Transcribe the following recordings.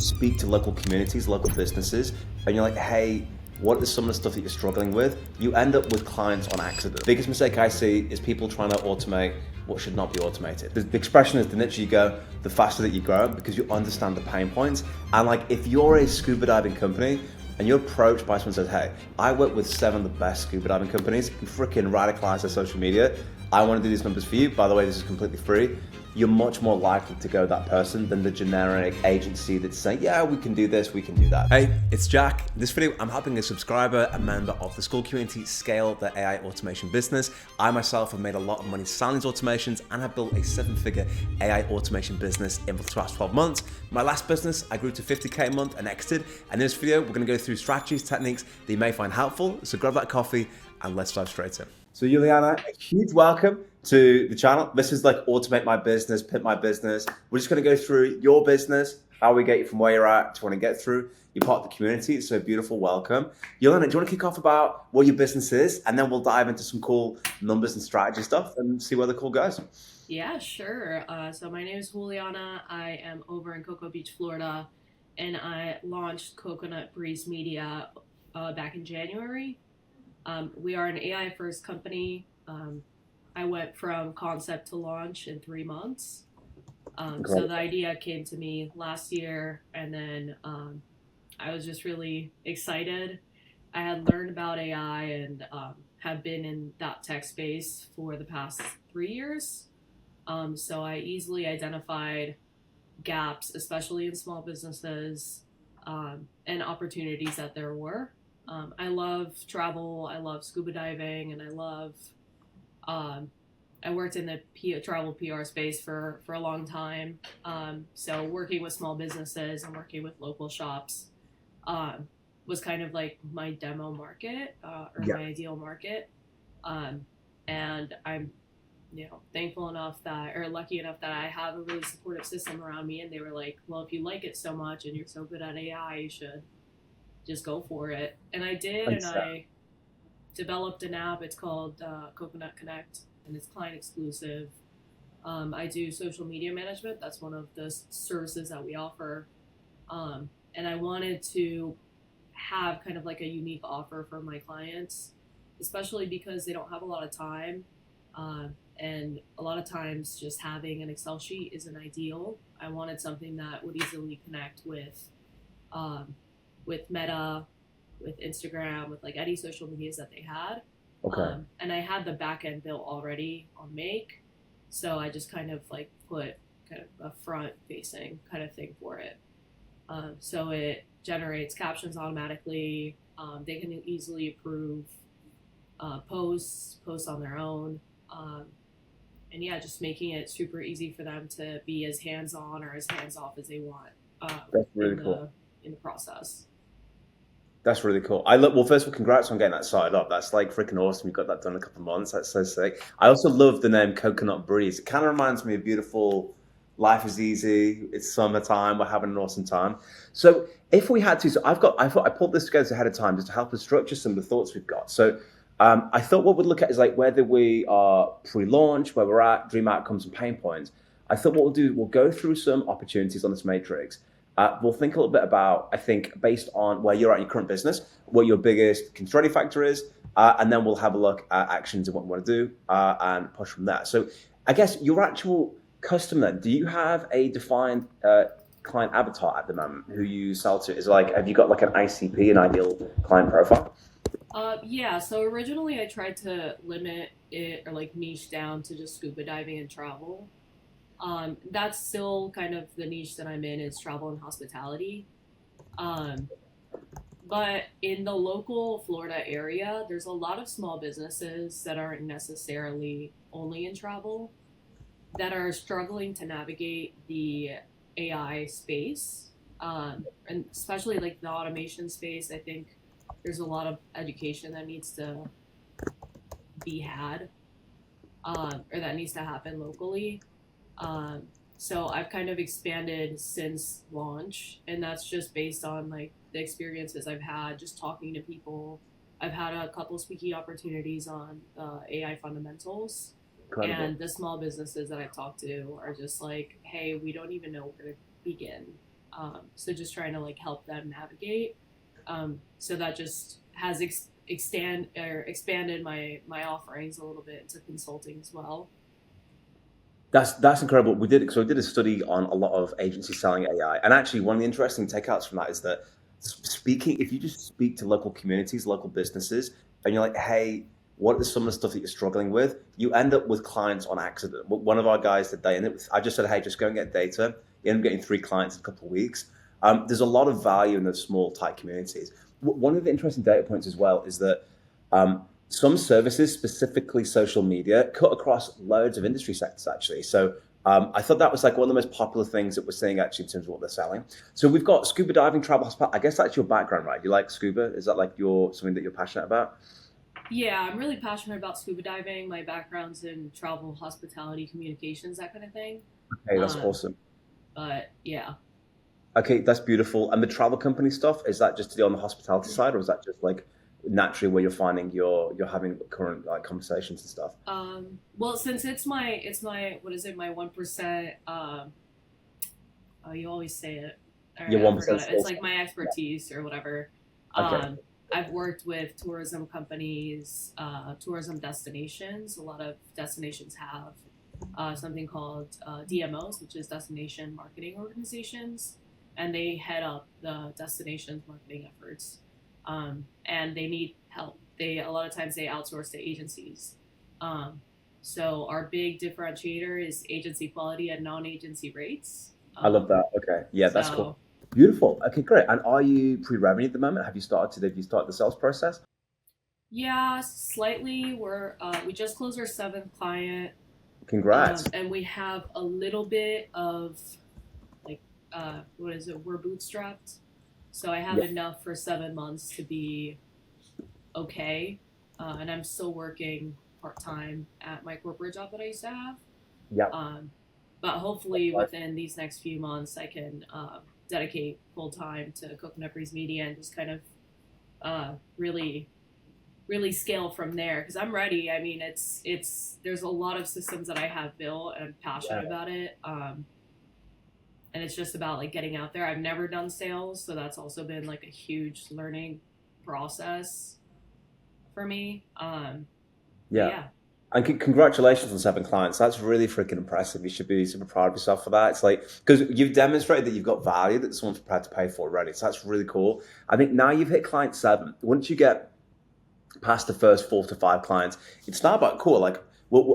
speak to local communities, local businesses, and you're like, hey, what is some of the stuff that you're struggling with? You end up with clients on accident. The biggest mistake I see is people trying to automate what should not be automated. The expression is, the nicher you go, the faster that you grow, because you understand the pain points. And like, if you're a scuba diving company and you're approached by someone who says, hey, I work with 7 of the best scuba diving companies and freaking radicalize their social media, I want to do these numbers for you. By the way, this is completely free. You're much more likely to go that person than the generic agency that's saying, yeah, we can do this, we can do that. Hey, it's Jack. In this video, I'm helping a subscriber, a member of the school community, scale their AI automation business. I myself have made a lot of money selling these automations and have built a 7-figure AI automation business in the last 12 months. My last business, I grew to 50K a month and exited. And in this video, we're gonna go through strategies, techniques that you may find helpful. So grab that coffee and let's dive straight in. So Juliana, a huge welcome to the channel. This is like automate my business, pimp my business. We're just gonna go through your business, how we get you from where you're at to want to get through. You're part of the community, so beautiful, welcome. Juliana, do you want to kick off about what your business is? And then we'll dive into some cool numbers and strategy stuff and see where the call goes. Yeah, sure. So my name is Juliana. I am over in Cocoa Beach, Florida, and I launched Coconut Breeze Media back in January. We are an AI first company. I went from concept to launch in 3 months. So the idea came to me last year, and then I was just really excited. I had learned about AI and have been in that tech space for the past 3 years. So I easily identified gaps, especially in small businesses, and opportunities that there were. I love travel, I love scuba diving, and I worked in the travel PR space for a long time. So working with small businesses and working with local shops was kind of like my demo market my ideal market. And I'm thankful enough or lucky enough that I have a really supportive system around me. And they were like, well, if you like it so much and you're so good at AI, you should just go for it. And I did, and I developed an app. It's called Coconut Connect, and it's client exclusive. I do social media management. That's one of the services that we offer. And I wanted to have kind of like a unique offer for my clients, especially because they don't have a lot of time. And a lot of times just having an Excel sheet isn't ideal. I wanted something that would easily connect with Meta, with Instagram, with like any social medias that they had. Okay. And I had the back end built already on Make. So I just kind of like put kind of a front facing kind of thing for it. So it generates captions automatically. They can easily approve posts on their own. And yeah, just making it super easy for them to be as hands-on or as hands-off as they want. That's really cool. In the process. That's really cool. Well, first of all, congrats on getting that started up. That's like freaking awesome. You got that done in a couple of months. That's so sick. I also love the name Coconut Breeze. It kind of reminds me of beautiful, life is easy. It's summertime. We're having an awesome time. So if we had to, I pulled this together ahead of time just to help us structure some of the thoughts we've got. So I thought what we'd look at is like whether we are pre-launch, where we're at, dream outcomes and pain points. I thought what we'll do, we'll go through some opportunities on this matrix. We'll think a little bit about, I think, based on where you're at in your current business, what your biggest constraining factor is, and then we'll have a look at actions and what we want to do and push from there. So I guess your actual customer, do you have a defined client avatar at the moment who you sell to? Is like, have you got like an ICP, an ideal client profile? Yeah, so originally I tried to limit it or like niche down to just scuba diving and travel. That's still kind of the niche that I'm in, is travel and hospitality. But in the local Florida area, there's a lot of small businesses that aren't necessarily only in travel that are struggling to navigate the AI space. And especially like the automation space, I think there's a lot of education that needs to be had, or that needs to happen locally. So I've kind of expanded since launch, and that's just based on like the experiences I've had just talking to people. I've had a couple speaking opportunities on AI fundamentals. Incredible. And the small businesses that I've talked to are just like, hey, we don't even know where to begin. So just trying to like help them navigate. So that just has expanded my offerings a little bit into consulting as well. That's incredible. We did a study on a lot of agencies selling AI, and actually, one of the interesting takeouts from that is that speaking, if you just speak to local communities, local businesses, and you're like, "Hey, what is some of the stuff that you're struggling with?" You end up with clients on accident. One of our guys today, and I just said, "Hey, just go and get data." You end up getting 3 clients in a couple of weeks. There's a lot of value in those small, tight communities. One of the interesting data points as well is that some services, specifically social media, cut across loads of industry sectors actually. So I thought that was like one of the most popular things that we're seeing actually in terms of what they're selling. So we've got scuba diving, travel, hospitality. I guess that's your background, right? You like scuba? Is that like something that you're passionate about? Yeah, I'm really passionate about scuba diving. My background's in travel, hospitality, communications, that kind of thing. Hey, that's Um, awesome. but yeah, Okay, that's beautiful. And the travel company stuff, is that just to do on the hospitality side, or is that just like naturally where you're finding you're having current like conversations and stuff? well, since it's my what is it, my 1%. Oh, you always say it. All You're right, I 1% forgot it. It's still. like my expertise or whatever. Okay. Um, I've worked with tourism companies, tourism destinations. A lot of destinations have something called DMOs, which is destination marketing organizations, and they head up the destination's marketing efforts. And they need help. They a lot of times they outsource to agencies. Um, so our big differentiator is agency quality and non-agency rates. I love that. Okay. Yeah, that's cool. So Beautiful. Okay, great. And are you pre-revenue at the moment? Have you started the sales process? yeah, slightly. We just closed our seventh client, Congrats. and we have a little bit of like what is it? We're bootstrapped, so I have Yeah. enough for 7 months to be okay, and I'm still working part time at my corporate job that I used to have. Yeah. Um, but hopefully within these next few months, I can dedicate full time to Coconut Breeze Media and just kind of really scale from there because I'm ready. I mean, it's there's a lot of systems that I have built and I'm Yeah. passionate about it. And it's just about like getting out there. I've never done sales, so that's also been like a huge learning process for me. But Yeah. yeah, And congratulations on 7 clients. That's really freaking impressive. You should be super proud of yourself for that. It's like, because you've demonstrated that you've got value that someone's prepared to pay for already. So that's really cool. I think now you've hit client 7. Once you get past the first 4 to 5 clients, it's now about cool. Like,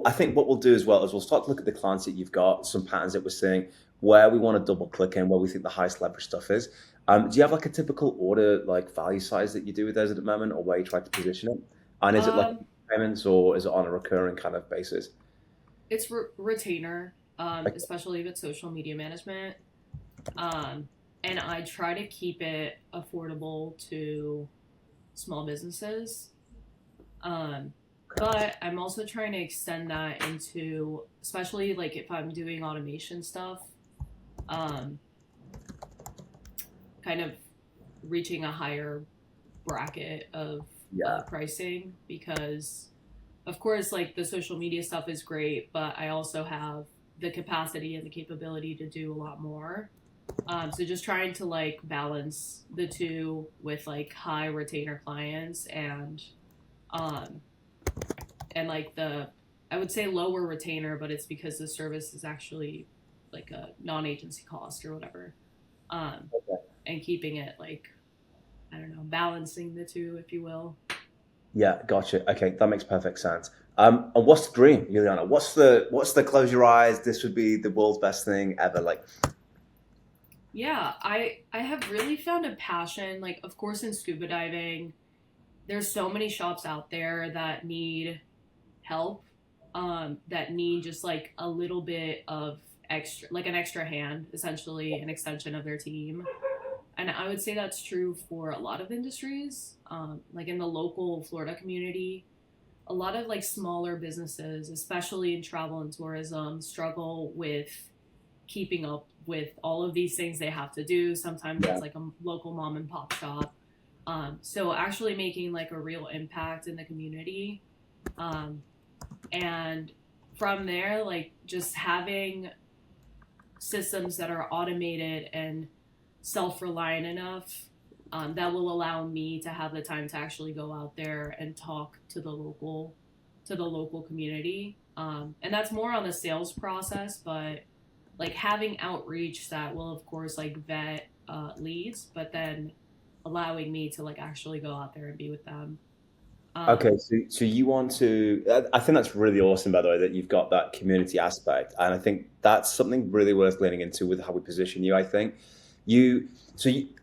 I think what we'll do as well is we'll start to look at the clients that you've got, some patterns that we're seeing, where we want to double click in, where we think the highest leverage stuff is. Do you have like a typical order, like value size that you do with those at the moment, or where you try to position it? And is it like um, payments or is it on a recurring kind of basis? it's retainer, Like, especially if it's social media management. Um, and I try to keep it affordable to small businesses. Um, but I'm also trying to extend that into, especially like if I'm doing automation stuff, um, kind of reaching a higher bracket of yeah, pricing because, of course, like the social media stuff is great, but I also have the capacity and the capability to do a lot more. So just trying to like balance the two with like high retainer clients um, and like the I would say lower retainer, but it's because the service is actually like a non-agency cost or whatever, um, and keeping it like I don't know, balancing the two, if you will. yeah, gotcha. Okay, that makes perfect sense. And what's the dream, Juliana? What's the close your eyes? This would be the world's best thing ever. Like, Yeah, I have really found a passion. Like, of course, in scuba diving, there's so many shops out there that need help, that need just like a little bit of extra, like an extra hand, essentially an extension of their team. And I would say that's true for a lot of industries. Like in the local Florida community, a lot of like smaller businesses, especially in travel and tourism, struggle with keeping up with all of these things they have to do. Sometimes yeah, it's like a local mom and pop shop. So actually making like a real impact in the community. Um, and from there, like just having systems that are automated and self-reliant enough that will allow me to have the time to actually go out there and talk to the local community. And that's more on the sales process, but like having outreach that will of course like vet leads, but then allowing me to like actually go out there and be with them. Okay, Um, so you want to, I think that's really awesome, by the way, that you've got that community aspect. And I think that's something really worth leaning into with how we position you, I think. You,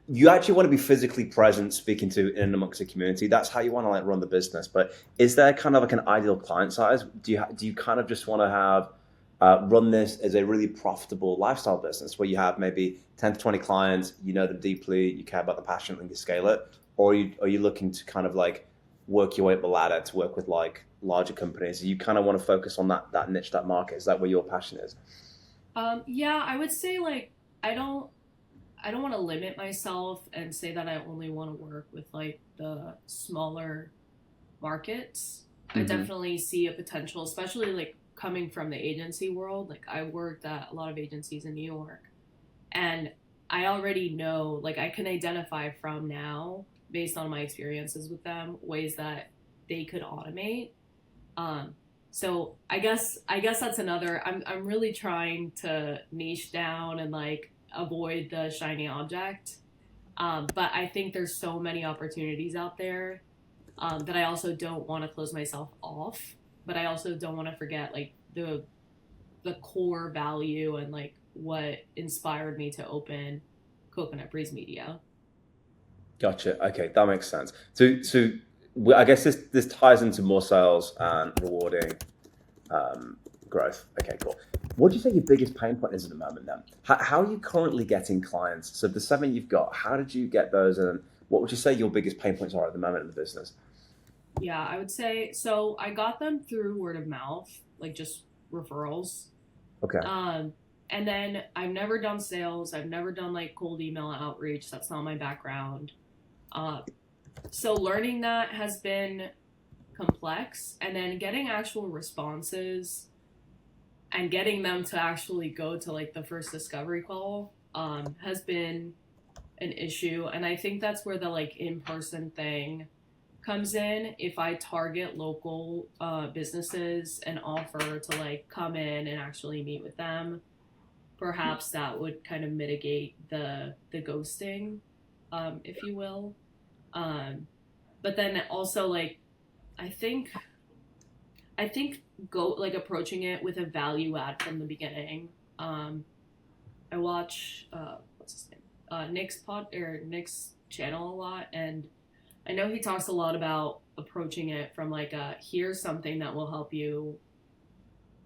you actually want to be physically present, speaking to in and amongst the community. That's how you want to like run the business. But is there kind of like an ideal client size? Do you kind of just want to have run this as a really profitable lifestyle business where you have maybe 10 to 20 clients, you know them deeply, you care about them passionately, and you scale it? Or are you looking to kind of like work your way up the ladder to work with like larger companies? You kind of want to focus on that niche, that market. Is that where your passion is? yeah, I would say like I don't I don't want to limit myself and say that I only want to work with like the smaller markets. I Hmm. definitely see a potential, especially like coming from the agency world. Like I worked at a lot of agencies in New York, and I already know, like I can identify from now based on my experiences with them ways that they could automate. Um, so I guess that's another. I'm really trying to niche down and like avoid the shiny object. But I think there's so many opportunities out there that I also don't want to close myself off. But I also don't want to forget like the core value and like what inspired me to open Coconut Breeze Media. Gotcha. Okay, that makes sense. I guess this ties into more sales and rewarding um, growth. Okay, cool. What do you think your biggest pain point is at the moment then? How are you currently getting clients? So the seven you've got, how did you get those, and what would you say your biggest pain points are at the moment in the business? Yeah, I would say so. I got them through word of mouth, like just referrals. Okay. Um, and then I've never done sales. I've never done like cold email outreach. That's not my background. Uh, so learning that has been complex, and then getting actual responses and getting them to actually go to like the first discovery call has been an issue. And I think that's where the like in person thing comes in. If I target local businesses and offer to like come in and actually meet with them, perhaps that would kind of mitigate the ghosting, if you will. Um, but then also like I think I think go like approaching it with a value add from the beginning. Um, I watch what's his name Nick's channel a lot, and I know he talks a lot about approaching it from like a here's something that will help you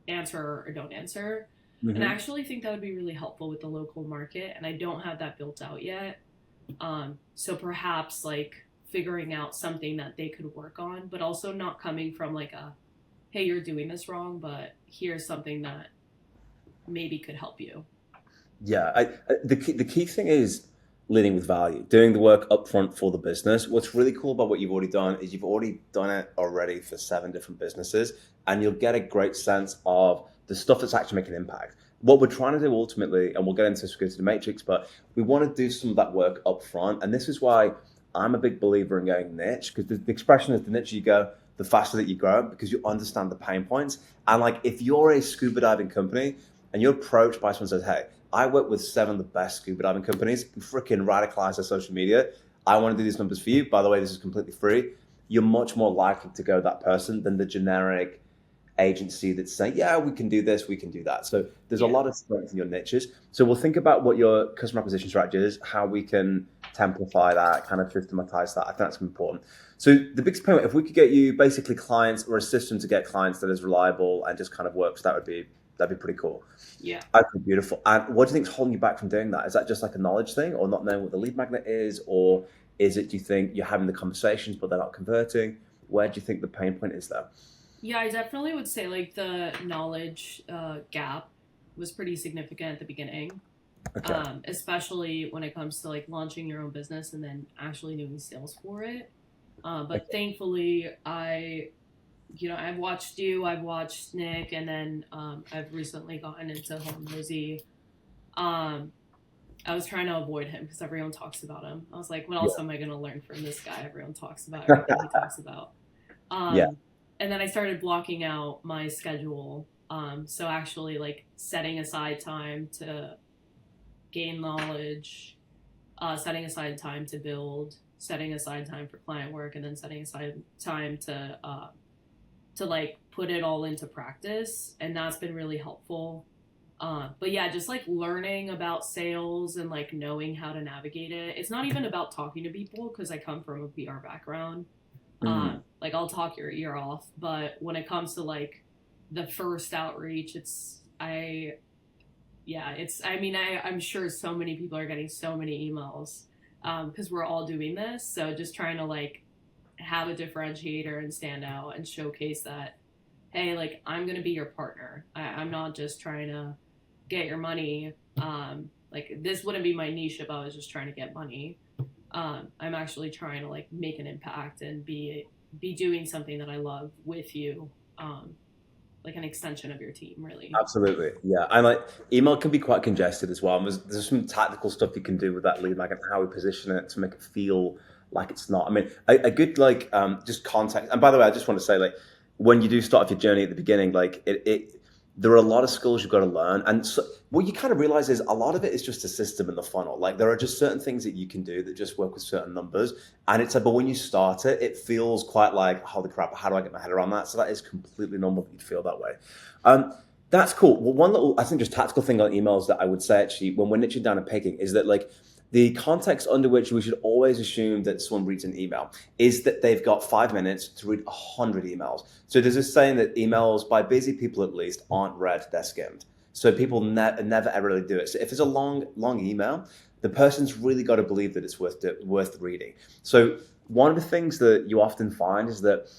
answer or don't answer. And I Hmm. actually think that would be really helpful with the local market, and I don't have that built out yet. So perhaps like figuring out something that they could work on, but also not coming from like a hey, you're doing this wrong, but here's something that maybe could help you. Yeah, the key thing is leading with value, doing the work upfront for the business. What's really cool about what you've already done is you've already done it already for seven different businesses, and you'll get a great sense of the stuff that's actually making an impact. What we're trying to do ultimately, and we'll get into this go to the matrix, but we want to do some of that work upfront, and this is why I'm a big believer in going niche, because the expression is the niche you go, the faster that you grow, because you understand the pain points. And like if you're a scuba diving company and you're approached by someone who says, "Hey, I work with seven of the best scuba diving companies, freaking radicalize their social media. I want to do these numbers for you. By the way, this is completely free." You're much more likely to go that person than the generic agency that's saying, "Yeah, we can do this, we can do that." So there's a Yeah. lot of strength in your niches. So we'll think about what your customer acquisition strategy is, how we can templify that, kind of systematize that. I think that's important. So the biggest point, if we could get you basically clients or a system to get clients that is reliable and just kind of works, that'd be pretty cool. Yeah. Okay, beautiful. And what do you think is holding you back from doing that? Is that just like a knowledge thing, or not knowing what the lead magnet is, or is it? Do you think you're having the conversations but they're not converting? Where do you think the pain point is there? Yeah, I definitely would say like the knowledge gap was pretty significant at the beginning, Okay. especially when it comes to like launching your own business and then actually doing sales for it. But Okay. thankfully, I've watched you, I've watched Nick, and then I've recently gotten into Home Nosy. Um, I was trying to avoid him because everyone talks about him. I was like, what Yeah. else am I going to learn from this guy? Everyone talks about everything he talks about. Yeah. Um, and then I started blocking out my schedule. So actually, like setting aside time to gain knowledge, setting aside time to build, setting aside time for client work, and then setting aside time to like put it all into practice, and that's been really helpful. But yeah, just like learning about sales and like knowing how to navigate it. It's not even about talking to people because I come from a PR background. Mm. Like I'll talk your ear off, but when it comes to like the first outreach, I mean, I'm sure so many people are getting so many emails because we're all doing this. So just trying to like have a differentiator and stand out and showcase that, hey, like I'm gonna be your partner. I'm not just trying to get your money. Like this wouldn't be my niche if I was just trying to get money. I'm actually trying to like make an impact and be doing something that I love with you. Like an extension of your team, really. Absolutely, yeah. And like email can be quite congested as well. And there's some tactical stuff you can do with that lead magnet, how we position it to make it feel like it's not. I mean, a good like just context. And by the way, I just want to say like when you do start off your journey at the beginning, like it there are a lot of skills you've got to learn. And so, what you kind of realize is a lot of it is just a system in the funnel. Like there are just certain things that you can do that just work with certain numbers. And it's like, but when you start it, it feels quite like, holy crap, how do I get my head around that? So that is completely normal that you'd feel that way. Um, that's cool. Well, one little, I think, just tactical thing on emails that I would say actually, when we're niching down and picking, is that like the context under which we should always assume that someone reads an email is that they've got 5 minutes to read 100 emails. So there's this saying that emails, by busy people at least, aren't read, they're skimmed. So people never ever really do it. So if it's a long email, the person's really got to believe that it's worth reading. So one of the things that you often find is that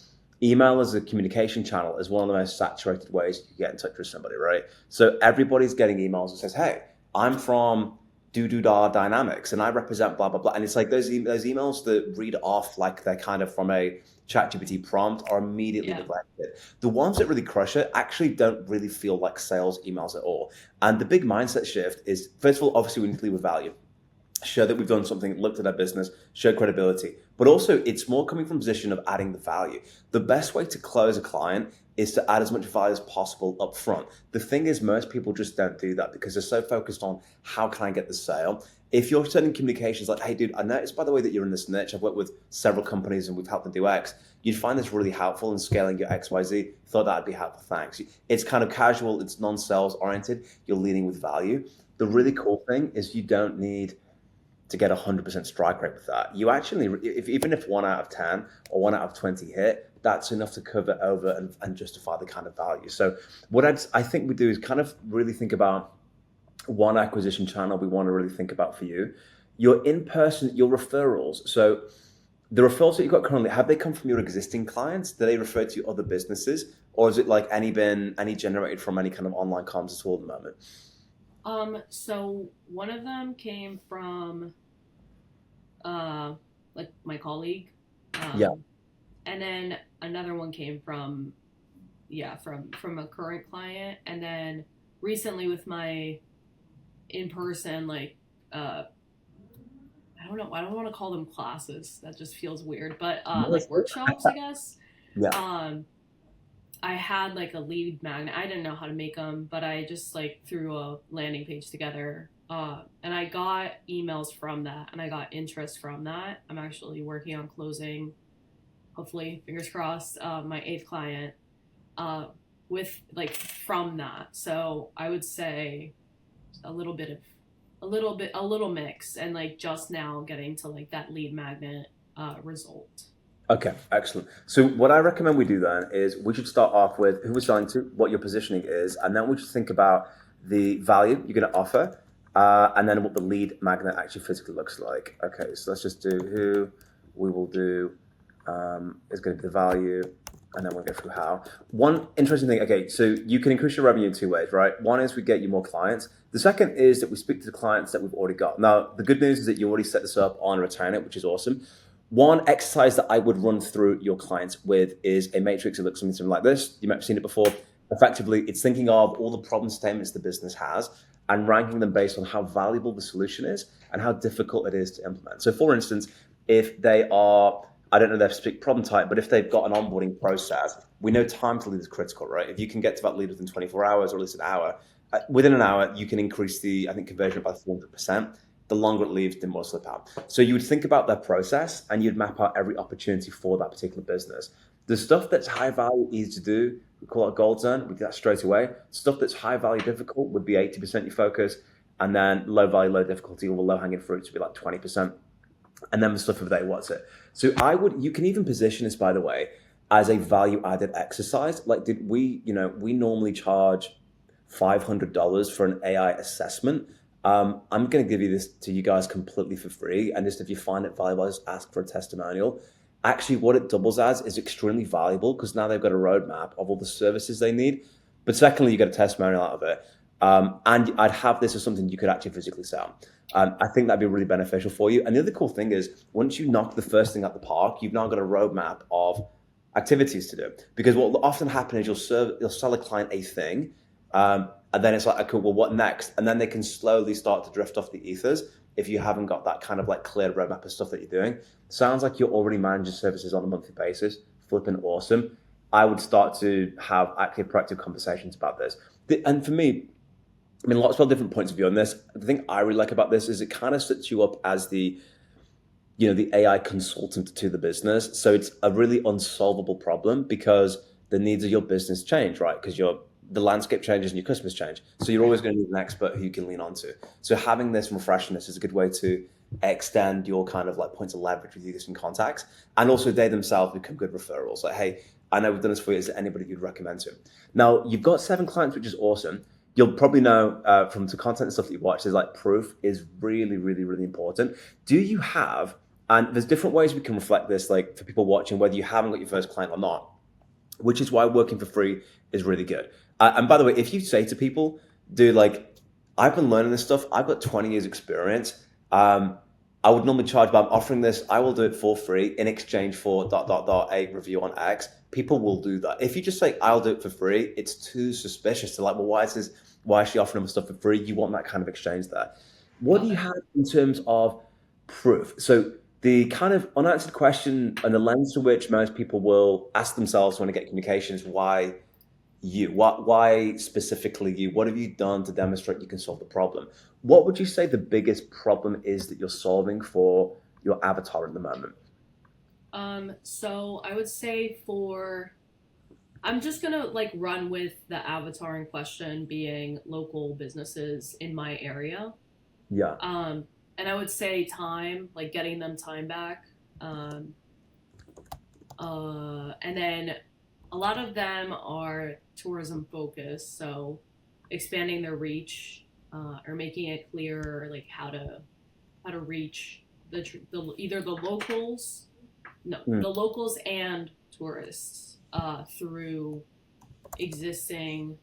email as a communication channel is one of the most saturated ways you can get in touch with somebody, right? So everybody's getting emails that says, hey, I'm from do-do-da dynamics and I represent blah, blah, blah. And it's like those emails that read off like they're kind of from a ChatGPT prompt are immediately Yeah. neglected. The ones that really crush it actually don't really feel like sales emails at all. And the big mindset shift is, first of all, obviously we need to lead with value, show that we've done something, looked at our business, show credibility. But also, it's more coming from a position of adding the value. The best way to close a client is to add as much value as possible up front. The thing is, most people just don't do that because they're so focused on how can I get the sale. If you're sending communications like, hey, dude, I noticed, by the way, that you're in this niche. I've worked with several companies and we've helped them do X. You'd find this really helpful in scaling your XYZ. Thought that'd be helpful. Thanks. It's kind of casual. It's non-sales oriented. You're leading with value. The really cool thing is you don't need to get 100% strike rate with that. You actually, even if 1 out of 10 or 1 out of 20 hit, that's enough to cover over and justify the kind of value. So what I think we do is kind of really think about one acquisition channel we want to really think about for you. Your in-person, your referrals. So the referrals that you've got currently, have they come from your existing clients? Do they refer to other businesses? Or is it like any generated from any kind of online comms at all at the moment? So one of them came from like my colleague. Yeah. And then another one came from from a current client, and then recently with my in person like I don't want to call them classes. That just feels weird, but like workshops, I guess. Yeah. I had like a lead magnet. I didn't know how to make them, but I just like threw a landing page together. And I got emails from that and I got interest from that. I'm actually working on closing, hopefully, fingers crossed, my 8th client with like from that. So I would say a little mix, and like just now getting to like that lead magnet result. Okay, excellent. So what I recommend we do then is we should start off with who we're selling to, what your positioning is, and then we should think about the value you're going to offer, and then what the lead magnet actually physically looks like. Okay, so let's just do who we will do is going to be the value, and then we'll go through how. One interesting thing, okay, so you can increase your revenue in 2 ways, right? One is we get you more clients. The second is that we speak to the clients that we've already got. Now, the good news is that you already set this up on Retainer, which is awesome. One exercise that I would run through your clients with is a matrix that looks something like this. You might have seen it before. Effectively, it's thinking of all the problem statements the business has and ranking them based on how valuable the solution is and how difficult it is to implement. So for instance, if they are, I don't know their specific problem type, but if they've got an onboarding process, we know time to lead is critical, right? If you can get to that lead within 24 hours or at least an hour, within an hour, you can increase the, I think, conversion by 400%. The longer it leaves, the more slip out. So you would think about their process and you'd map out every opportunity for that particular business. The stuff that's high value, easy to do, we call it a gold zone, we do that straight away. Stuff that's high value, difficult would be 80% your focus. And then low value, low difficulty, or low hanging fruits would be like 20%. And then the stuff of the day, what's it? So you can even position this, by the way, as a value added exercise. Like, we normally charge $500 for an AI assessment. I'm going to give you this to you guys completely for free. And just if you find it valuable, just ask for a testimonial. Actually, what it doubles as is extremely valuable because now they've got a roadmap of all the services they need. But secondly, you get a testimonial out of it. And I'd have this as something you could actually physically sell. I think that'd be really beneficial for you. And the other cool thing is once you knock the first thing at the park, you've now got a roadmap of activities to do. Because what will often happen is you'll sell a client a thing, and then it's like, okay, well, what next? And then they can slowly start to drift off the ethers if you haven't got that kind of like clear roadmap of stuff that you're doing. Sounds like you're already managing services on a monthly basis. Flipping awesome. I would start to have actually proactive conversations about this. And for me, I mean, lots of different points of view on this. The thing I really like about this is it kind of sets you up as the AI consultant to the business. So it's a really unsolvable problem because the needs of your business change, right? Because the landscape changes and your customers change. So you're always going to need an expert who you can lean onto. So having this and refreshing this is a good way to extend your kind of like points of leverage with existing contacts. And also they themselves become good referrals. Like, hey, I know we've done this for you. Is there anybody you'd recommend to? Now, you've got 7 clients, which is awesome. You'll probably know from the content and stuff that you watch, there's like proof is really, really, really important. Do you have, and there's different ways we can reflect this, like for people watching, whether you haven't got your first client or not, which is why working for free is really good. And by the way, if you say to people, dude, like, I've been learning this stuff, I've got 20 years experience. I would normally charge, but I'm offering this, I will do it for free in exchange for ... a review on X. People will do that. If you just say, I'll do it for free, it's too suspicious. They're like, well, why is she offering them stuff for free? You want that kind of exchange there. What do you have in terms of proof? So the kind of unanswered question and the lens to which most people will ask themselves when they get communication is why you? Why specifically you? What have you done to demonstrate you can solve the problem? What would you say the biggest problem is that you're solving for your avatar at the moment? So I would say I'm just gonna like run with the avatar in question being local businesses in my area. Yeah. And I would say time, like getting them time back. And then a lot of them are tourism focused, so expanding their reach or making it clear like how to reach either the locals, the locals and tourists through existing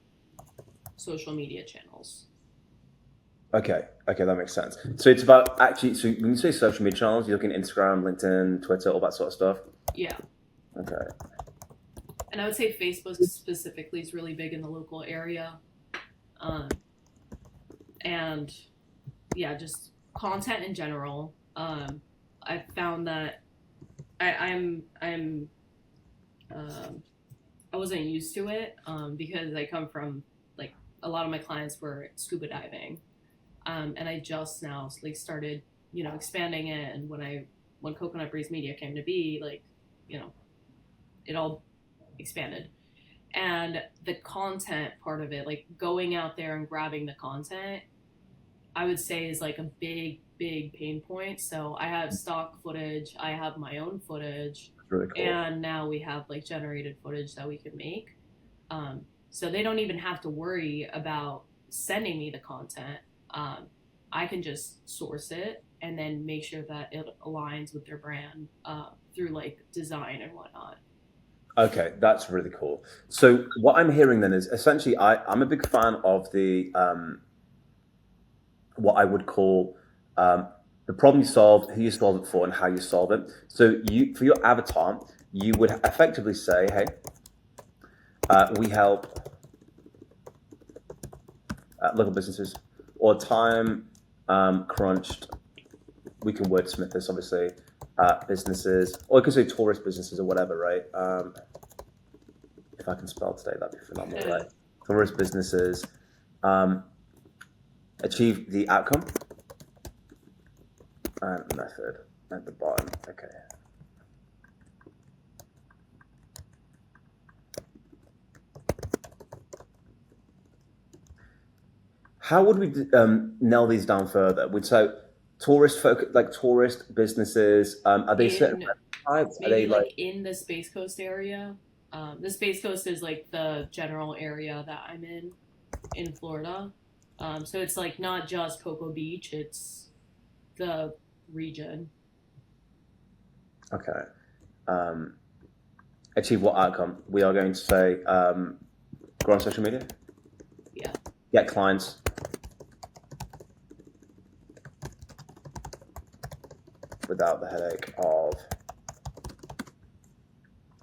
social media channels. Okay, that makes sense. So it's about actually, so when you say social media channels, you're looking at Instagram, LinkedIn, Twitter, all that sort of stuff? Yeah. Okay. And I would say Facebook specifically is really big in the local area. And yeah, just content in general. I found that I wasn't used to it because I come from like a lot of my clients were scuba diving, and I just now like started expanding it. And when Coconut Breeze Media came to be, like it all expanded, and the content part of it, like going out there and grabbing the content, I would say is like a big pain point. So I have stock footage, I have my own footage, really cool. And now we have like generated footage that we can make. So they don't even have to worry about sending me the content. I can just source it and then make sure that it aligns with their brand through like design and whatnot. Okay, that's really cool. So what I'm hearing then is essentially I'm a big fan of the what I would call the problem you solve, who you solve it for, and how you solve it. So for your avatar, you would effectively say, hey, we help local businesses or time crunched. We can wordsmith this, obviously. Businesses, or you can say tourist businesses or whatever, right? If I can spell today, that'd be phenomenal, right? Tourist businesses achieve the outcome and method at the bottom. Okay. How would we nail these down further? We'd say tourist focus, like tourist businesses. Are they certain types? Are Maybe they like in the Space Coast area. The Space Coast is like the general area that I'm in Florida. So it's like not just Cocoa Beach; it's the region. okay? Achieve what outcome? We are going to say grow on social media, Yeah. get clients, without the headache of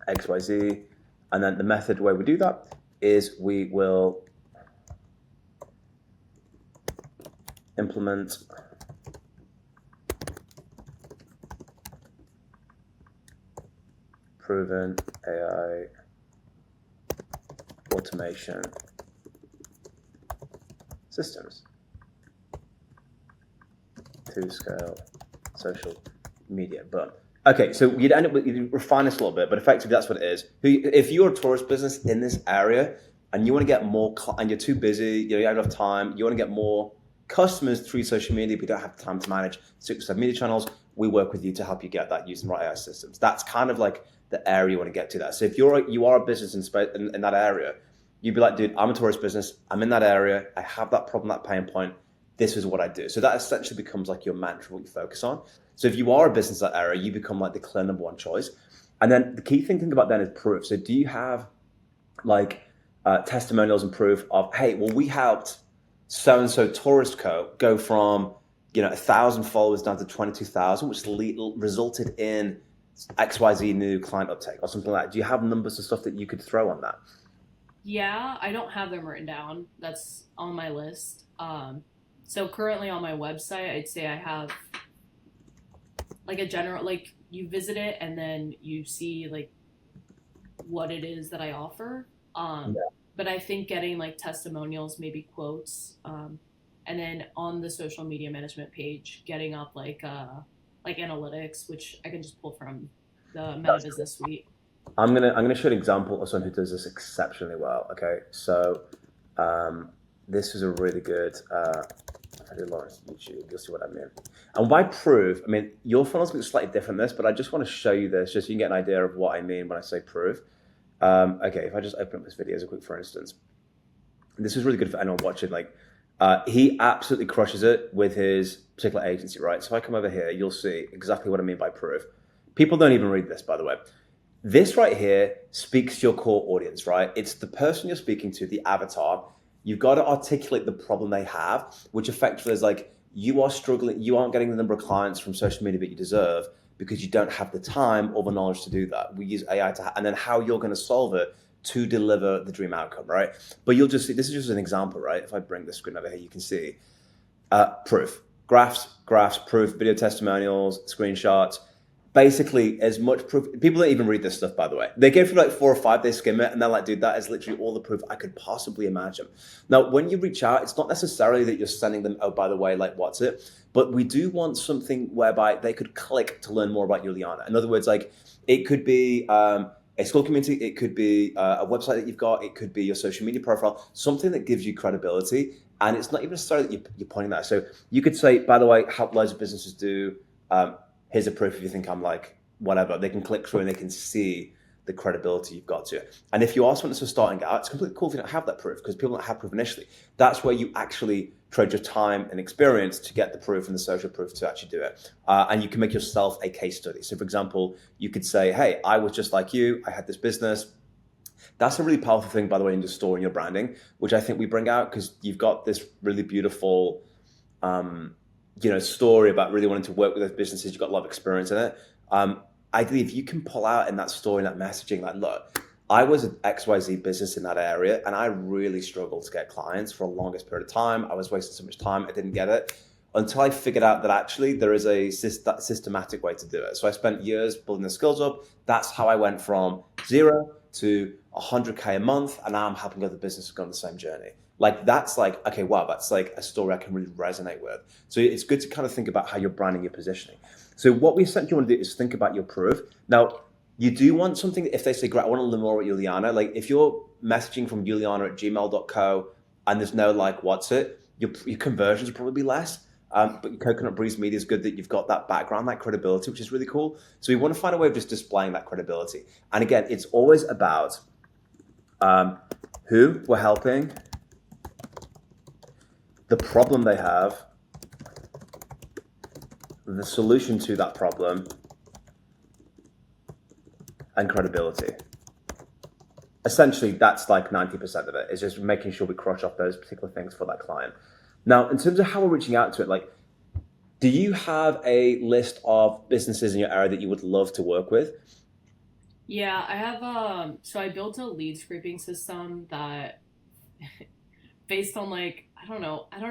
XYZ. And then the method where we do that is we will implement proven AI automation systems to scale social media. But okay, so you'd end up with, you'd refine this a little bit, but effectively that's what it is. If you're a tourist business in this area and you want to get more, and you're too busy, you don't have time, you want to get more customers through social media, but you don't have time to manage 6 or 7 media channels, we work with you to help you get that using the right AI systems. That's kind of like the area you want to get to that. So if you are a business in that area, you'd be like, dude, I'm a tourist business, I'm in that area, I have that problem, that pain point, this is what I do. So that essentially becomes like your mantra, what you focus on. So if you are a business in that area, you become like the clear number one choice. And then the key thing to think about then is proof. So do you have like testimonials and proof of, hey, well, we helped so-and-so tourist co go from 1,000 followers down to 22,000, which resulted in XYZ new client uptake or something like that. Do you have numbers and stuff that you could throw on that? Yeah, I don't have them written down. That's on my list. So currently on my website, I'd say I have like a general, like you visit it and then you see like what it is that I offer. But I think getting like testimonials, maybe quotes, and then on the social media management page, getting up like analytics, which I can just pull from the Meta Business Suite. I'm gonna show an example of someone who does this exceptionally well. Okay, so this is a really good. If I do Lawrence YouTube, you'll see what I mean. And why prove? I mean, your funnel's going to be slightly different than this, but I just want to show you this just so you can get an idea of what I mean when I say prove. Okay, if I just open up this video as a quick for instance, this is really good for anyone watching. Like, he absolutely crushes it with his particular agency, right? So if I come over here, you'll see exactly what I mean by prove. People don't even read this, by the way. This right here speaks to your core audience, right? It's the person you're speaking to, the avatar. You've got to articulate the problem they have, which effectively is like, you are struggling, you aren't getting the number of clients from social media that you deserve because you don't have the time or the knowledge to do that. We use AI and then how you're going to solve it to deliver the dream outcome, right? But you'll just see, this is just an example, right? If I bring the screen over here, you can see proof, graphs, proof, video testimonials, screenshots, basically as much proof. People don't even read this stuff, by the way. They go through like 4 or 5, they skim it, and they're like, dude, that is literally all the proof I could possibly imagine. Now, when you reach out, it's not necessarily that you're sending them, oh, by the way, like, what's it? But we do want something whereby they could click to learn more about Juliana. In other words, like, it could be a school community, it could be a website that you've got, it could be your social media profile, something that gives you credibility. And it's not even necessarily that you're pointing that. So you could say, by the way, help loads of businesses do, here's a proof if you think I'm like, whatever. They can click through and they can see the credibility you've got to it. And if you are someone that's starting out, it's completely cool if you don't have that proof because people don't have proof initially. That's where you actually trade your time and experience to get the proof and the social proof to actually do it. And you can make yourself a case study. So for example, you could say, hey, I was just like you. I had this business. That's a really powerful thing, by the way, in your store and your branding, which I think we bring out because you've got this really beautiful story about really wanting to work with those businesses. You've got a lot of experience in it. Ideally, if you can pull out in that story and that messaging, like, look, I was an XYZ business in that area and I really struggled to get clients for the longest period of time. I was wasting so much time, I didn't get it until I figured out that actually there is a systematic way to do it. So I spent years building the skills up. That's how I went from 0 to 100K a month, and now I'm helping other businesses go on the same journey. Like that's like, okay, wow, that's like a story I can really resonate with. So it's good to kind of think about how you're branding your positioning. So what we essentially want to do is think about your proof. Now, you do want something, if they say, great, I want to learn more about Juliana, like if you're messaging from juliana@gmail.co and there's no like, what's it, your conversions will probably be less. But your Coconut Breeze Media is good that you've got that background, that credibility, which is really cool. So we want to find a way of just displaying that credibility. And again, it's always about who we're helping, the problem they have, the solution to that problem, and credibility. Essentially, that's like 90% of it. It's just making sure we crush off those particular things for that client. Now, in terms of how we're reaching out to it, like, do you have a list of businesses in your area that you would love to work with? Yeah, I have so I built a lead scraping system that based on like I don't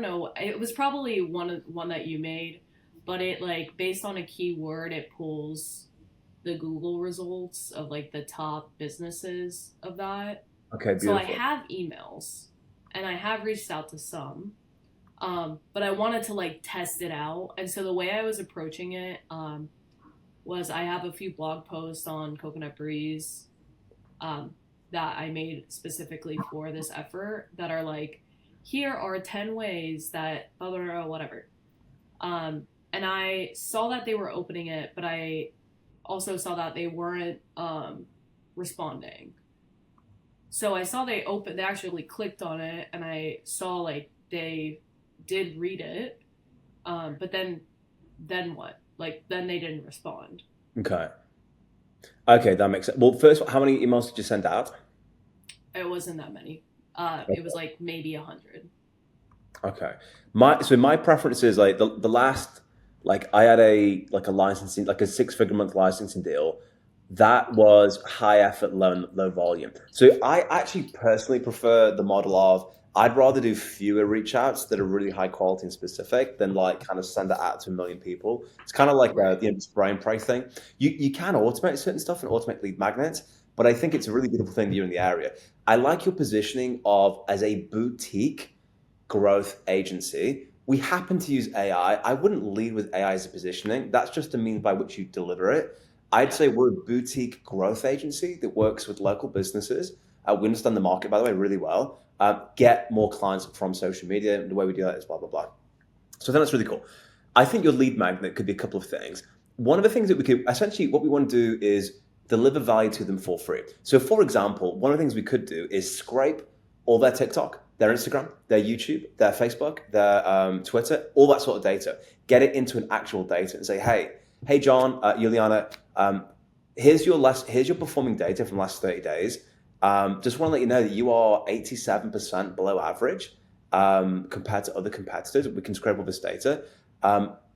know, it was probably one that you made, but it like based on a keyword it pulls the Google results of like the top businesses of that. Okay, So I beautiful. have emails and I have reached out to some. But I wanted to like test it out. And so the way I was approaching it was I have a few blog posts on Coconut Breeze um, that I made specifically for this effort that are like, here are 10 ways that blah, blah, blah, whatever. And I saw that they were opening it, but I also saw that they weren't responding. So I saw they actually clicked on it, and I saw like they did read it, but then what? Like then they didn't respond. Okay. Okay, that makes sense. Well, first, how many emails did you send out? It wasn't that many. It was like maybe 100. Okay. My preference is like the last, like I had a licensing, like a 6 figure month licensing deal that was high effort, low volume. So I actually personally prefer the model of I'd rather do fewer reach outs that are really high quality and specific than like kind of send it out to a million people. It's kind of like Right. the spray and pray thing. You can automate certain stuff and automate lead magnets, but I think it's a really beautiful thing that you're in the area. I like your positioning of as a boutique growth agency. We happen to use AI. I wouldn't lead with AI as a positioning. That's just a means by which you deliver it. I'd Yeah. say we're a boutique growth agency that works with local businesses. We understand the market, by the way, really well. Get more clients from social media. And the way we do that is blah, blah, blah. So I think that's really cool. I think your lead magnet could be a couple of things. One of the things that we could, essentially, what we want to do is deliver value to them for free. So, for example, one of the things we could do is scrape all their TikTok, their Instagram, their YouTube, their Facebook, their Twitter, all that sort of data, get it into an actual data and say, hey, John, Juliana, here's your performing data from the last 30 days. Just want to let you know that you are 87% below average compared to other competitors. We can scrape all this data.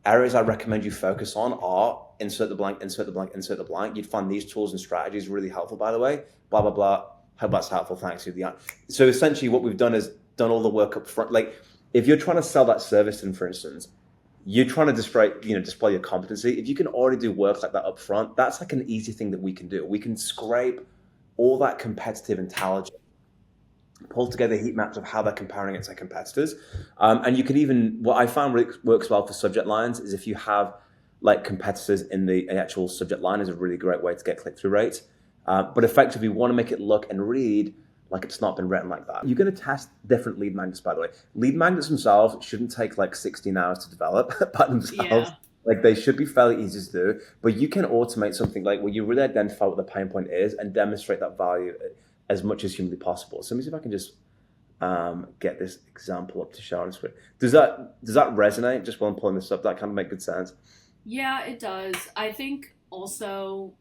Areas I recommend you focus on are insert the blank, insert the blank, insert the blank. You'd find these tools and strategies really helpful, by the way. Blah, blah, blah. Hope that's helpful. Thanks, Juliana. So essentially what we've done is done all the work up front. Like if you're trying to sell that service, and for instance, you're trying to display your competency. If you can already do work like that up front, that's like an easy thing that we can do. We can scrape all that competitive intelligence, pull together heat maps of how they're comparing against their competitors. And you can even, what I found really works well for subject lines is if you have like competitors in the actual subject line is a really great way to get click-through rates. But effectively, we want to make it look and read like it's not been written like that. You're going to test different lead magnets, by the way. Lead magnets themselves shouldn't take like 16 hours to develop by themselves. Yeah. Like they should be fairly easy to do, but you can automate something like where you really identify what the pain point is and demonstrate that value as much as humanly possible. So let me see if I can just get this example up to share on screen. Does that resonate? Just while I'm pulling this up, that kind of make good sense. Yeah, it does. I think also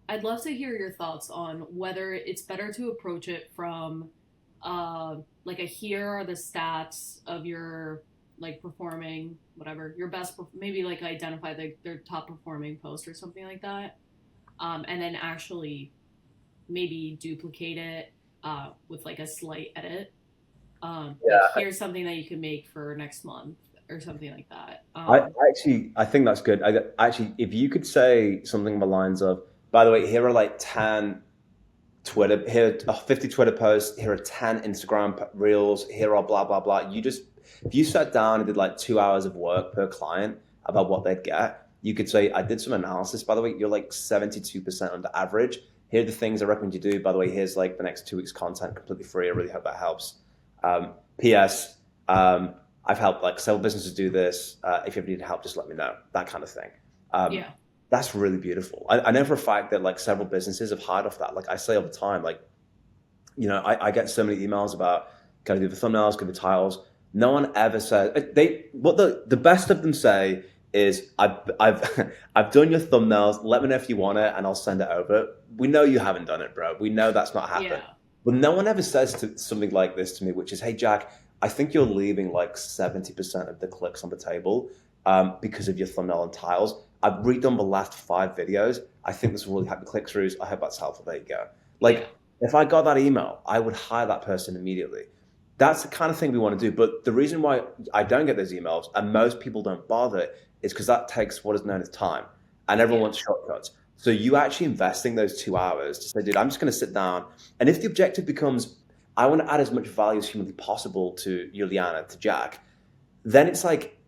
I'd love to hear your thoughts on whether it's better to approach it from like a here are the stats of your like performing whatever your best maybe like identify their top performing post or something like that, and then actually maybe duplicate it with like a slight edit. Like Yeah, here's something that you can make for next month or something like that. I think that's good. Actually, if you could say something along the lines of, by the way, here are like 10 Twitter, here are 50 Twitter posts, here are 10 Instagram reels, here are blah, blah, blah. If you sat down and did like 2 hours of work per client about what they'd get, you could say, I did some analysis, by the way, you're like 72% under average. Here are the things I recommend you do. By the way, here's like the next 2 weeks content completely free. I really hope that helps. P.S. I've helped like several businesses do this. If you ever need help, just let me know. That kind of thing. Um, Yeah, that's really beautiful. I know for a fact that like several businesses have hired off that. Like I say all the time, like, I get so many emails about can I do the thumbnails, can I do the titles. No one ever says what the best of them say is I've I've done your thumbnails. Let me know if you want it, and I'll send it over. We know you haven't done it, bro. We know that's not happened. yeah, But no one ever says something like this to me, which is, "Hey, Jack, I think you're leaving like 70% of the clicks on the table because of your thumbnail and tiles. I've redone the last 5 videos. I think this will really help the click throughs. I hope that's helpful. There you go." yeah, Like, if I got that email, I would hire that person immediately. That's the kind of thing we want to do. But the reason why I don't get those emails and most people don't bother is because that takes what is known as time, and everyone yeah, wants shortcuts. So you actually investing those 2 hours to say, dude, I'm just going to sit down. And if the objective becomes, I want to add as much value as humanly possible to Juliana, to Jack, then it's like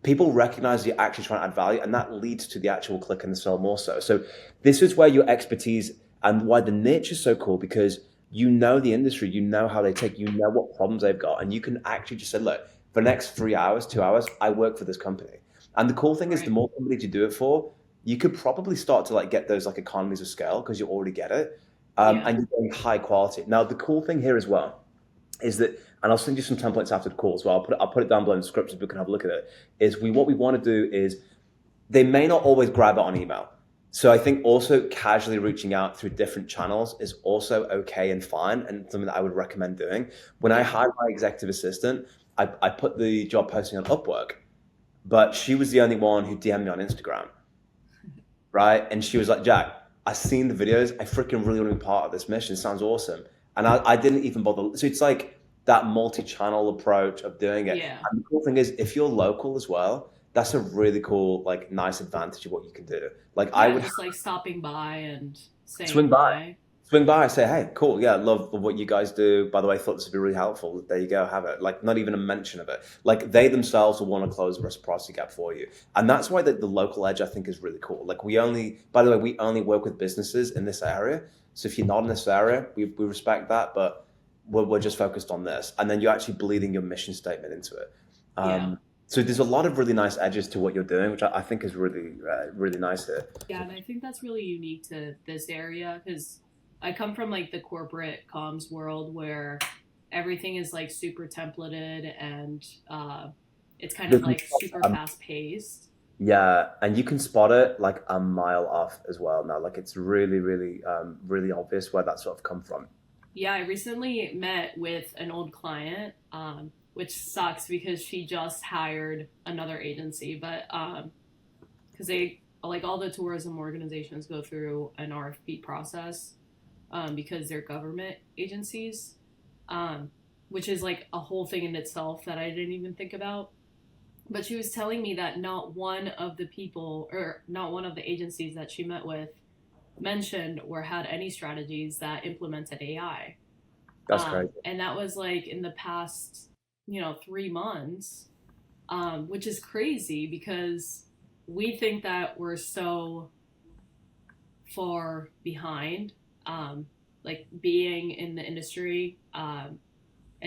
people recognize you're actually trying to add value, and that leads to the actual click and the sell more so. So this is where your expertise and why the niche is so cool, because you know the industry, you know how they take, you know what problems they've got, and you can actually just say, look, for the next 3 hours, 2 hours, I work for this company. And the cool thing is, the right. more companies you do it for, you could probably start to like get those like economies of scale because you already get it, Yeah, and you're getting high quality. Now, the cool thing here as well is that, and I'll send you some templates after the call as well. I'll put it down below in the script so people can have a look at it. Is what we want to do is they may not always grab it on email. So I think also casually reaching out through different channels is also okay and fine, and something that I would recommend doing. When I yeah, hired my executive assistant, I put the job posting on Upwork, but she was the only one who DM'd me on Instagram, right? And she was like, Jack, I've seen the videos. I freaking really want to be part of this mission. It sounds awesome. And I didn't even bother. So it's like that multi-channel approach of doing it. yeah, And the cool thing is, if you're local as well, that's a really cool, like, nice advantage of what you can do. Like, I yeah. would Just like stopping by and saying swing by. hi. Swing by and say, hey, cool, yeah, love what you guys do. By the way, I thought this would be really helpful. There you go, have it. Like, not even a mention of it. Like, they themselves will want to close the reciprocity gap for you. And that's why the local edge, I think, is really cool. Like, by the way, we only work with businesses in this area. So if you're not in this area, we respect that, but we're just focused on this. And then you're actually bleeding your mission statement into it. Yeah, So there's a lot of really nice edges to what you're doing, which I think is really, really nice here. yeah, and I think that's really unique to this area because I come from like the corporate comms world where everything is like super templated and it's kind of like super fast paced. Yeah, and you can spot it like a mile off as well now. Like it's really, really, really obvious where that sort of come from. Yeah, I recently met with an old client, which sucks because she just hired another agency, but because they like all the tourism organizations go through an RFP process because they're government agencies, um, which is like a whole thing in itself that I didn't even think about. But she was telling me that not one of the people or not one of the agencies that she met with mentioned or had any strategies that implemented AI. That's crazy. And that was like in the past, 3 months, which is crazy because we think that we're so far behind, like being in the industry and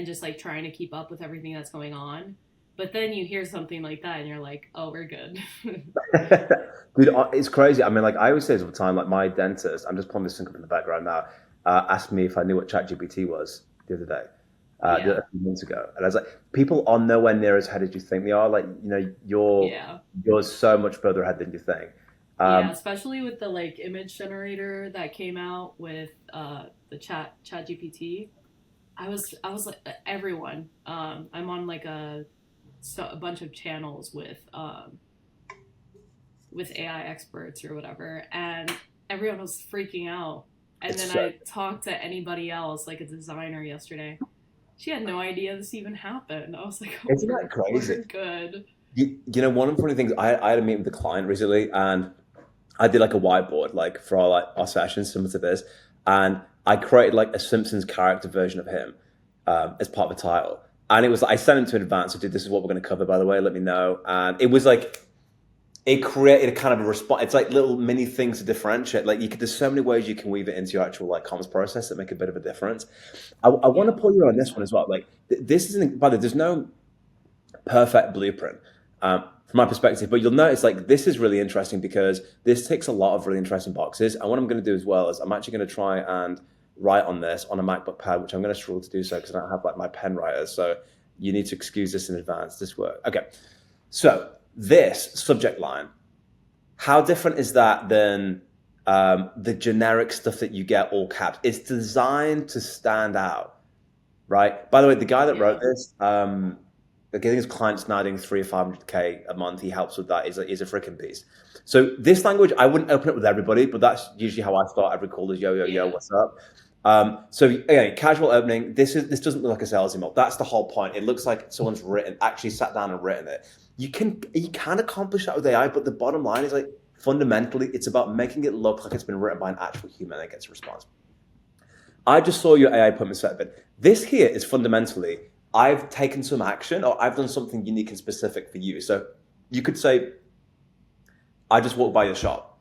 just like trying to keep up with everything that's going on. But then you hear something like that and you're like, oh, we're good. Dude, it's crazy. I mean, like I always say this all the time. Like my dentist, I'm just pulling this thing up in the background now. Asked me if I knew what ChatGPT was the other day, Yeah. a few months ago, and I was like, people are nowhere near as ahead as you think they are. Like, Yeah. you're so much further ahead than you think. Yeah, Um, especially with the like image generator that came out with the chat GPT. I was like everyone. I'm on like a bunch of channels with AI experts or whatever, and everyone was freaking out And It's then so I talked to anybody else, like a designer yesterday. She had no idea this even happened. I was like, oh, isn't that crazy? we're good. You know, one of the funny things, I had a meeting with a client recently, and I did like a whiteboard, like for our our sessions similar to this, and I created like a Simpsons character version of him as part of the title. And it was I sent him to advance. I did this is what we're going to cover, by the way. Let me know. And it was like it created a kind of a response. It's like little mini things to differentiate. Like you could, there's so many ways you can weave it into your actual like comms process that make a bit of a difference. I want Yeah, to pull you on this one 100%. as well. Like this isn't, by the way, there's no perfect blueprint from my perspective. But you'll notice like this is really interesting because this ticks a lot of really interesting boxes. And what I'm going to do as well is I'm actually going to try and write on this on a MacBook Pad, which I'm going to struggle to do so because I don't have like my pen writer. So you need to excuse this in advance. This work. Okay. So this subject line, how different is that than the generic stuff that you get all caps? It's designed to stand out, right? By the way, the guy that wrote Yeah. this, getting his clients now doing 300 or 500K a month, he helps with that. He's a freaking beast. So this language, I wouldn't open it with everybody, but that's usually how I start every call is yo, yo, yo, Yeah. what's up? So again, casual opening. This doesn't look like a sales email. That's the whole point. It looks like someone's actually sat down and written it. You can accomplish that with AI, but the bottom line is like fundamentally, it's about making it look like it's been written by an actual human that gets a response. I just saw your AI appointment set bit. This here is fundamentally, I've taken some action or I've done something unique and specific for you. So you could say, I just walked by your shop.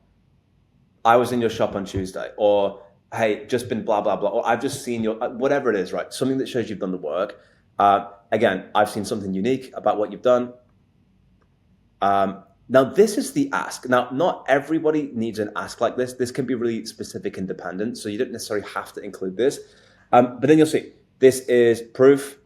I was in your shop on Tuesday, or hey, just been blah, blah, blah, or I've just seen your, whatever it is, right? Something that shows you've done the work. Again, I've seen something unique about what you've done. Now, this is the ask. Now, not everybody needs an ask like this. This can be really specific and dependent, so you don't necessarily have to include this. But then you'll see, this is proof.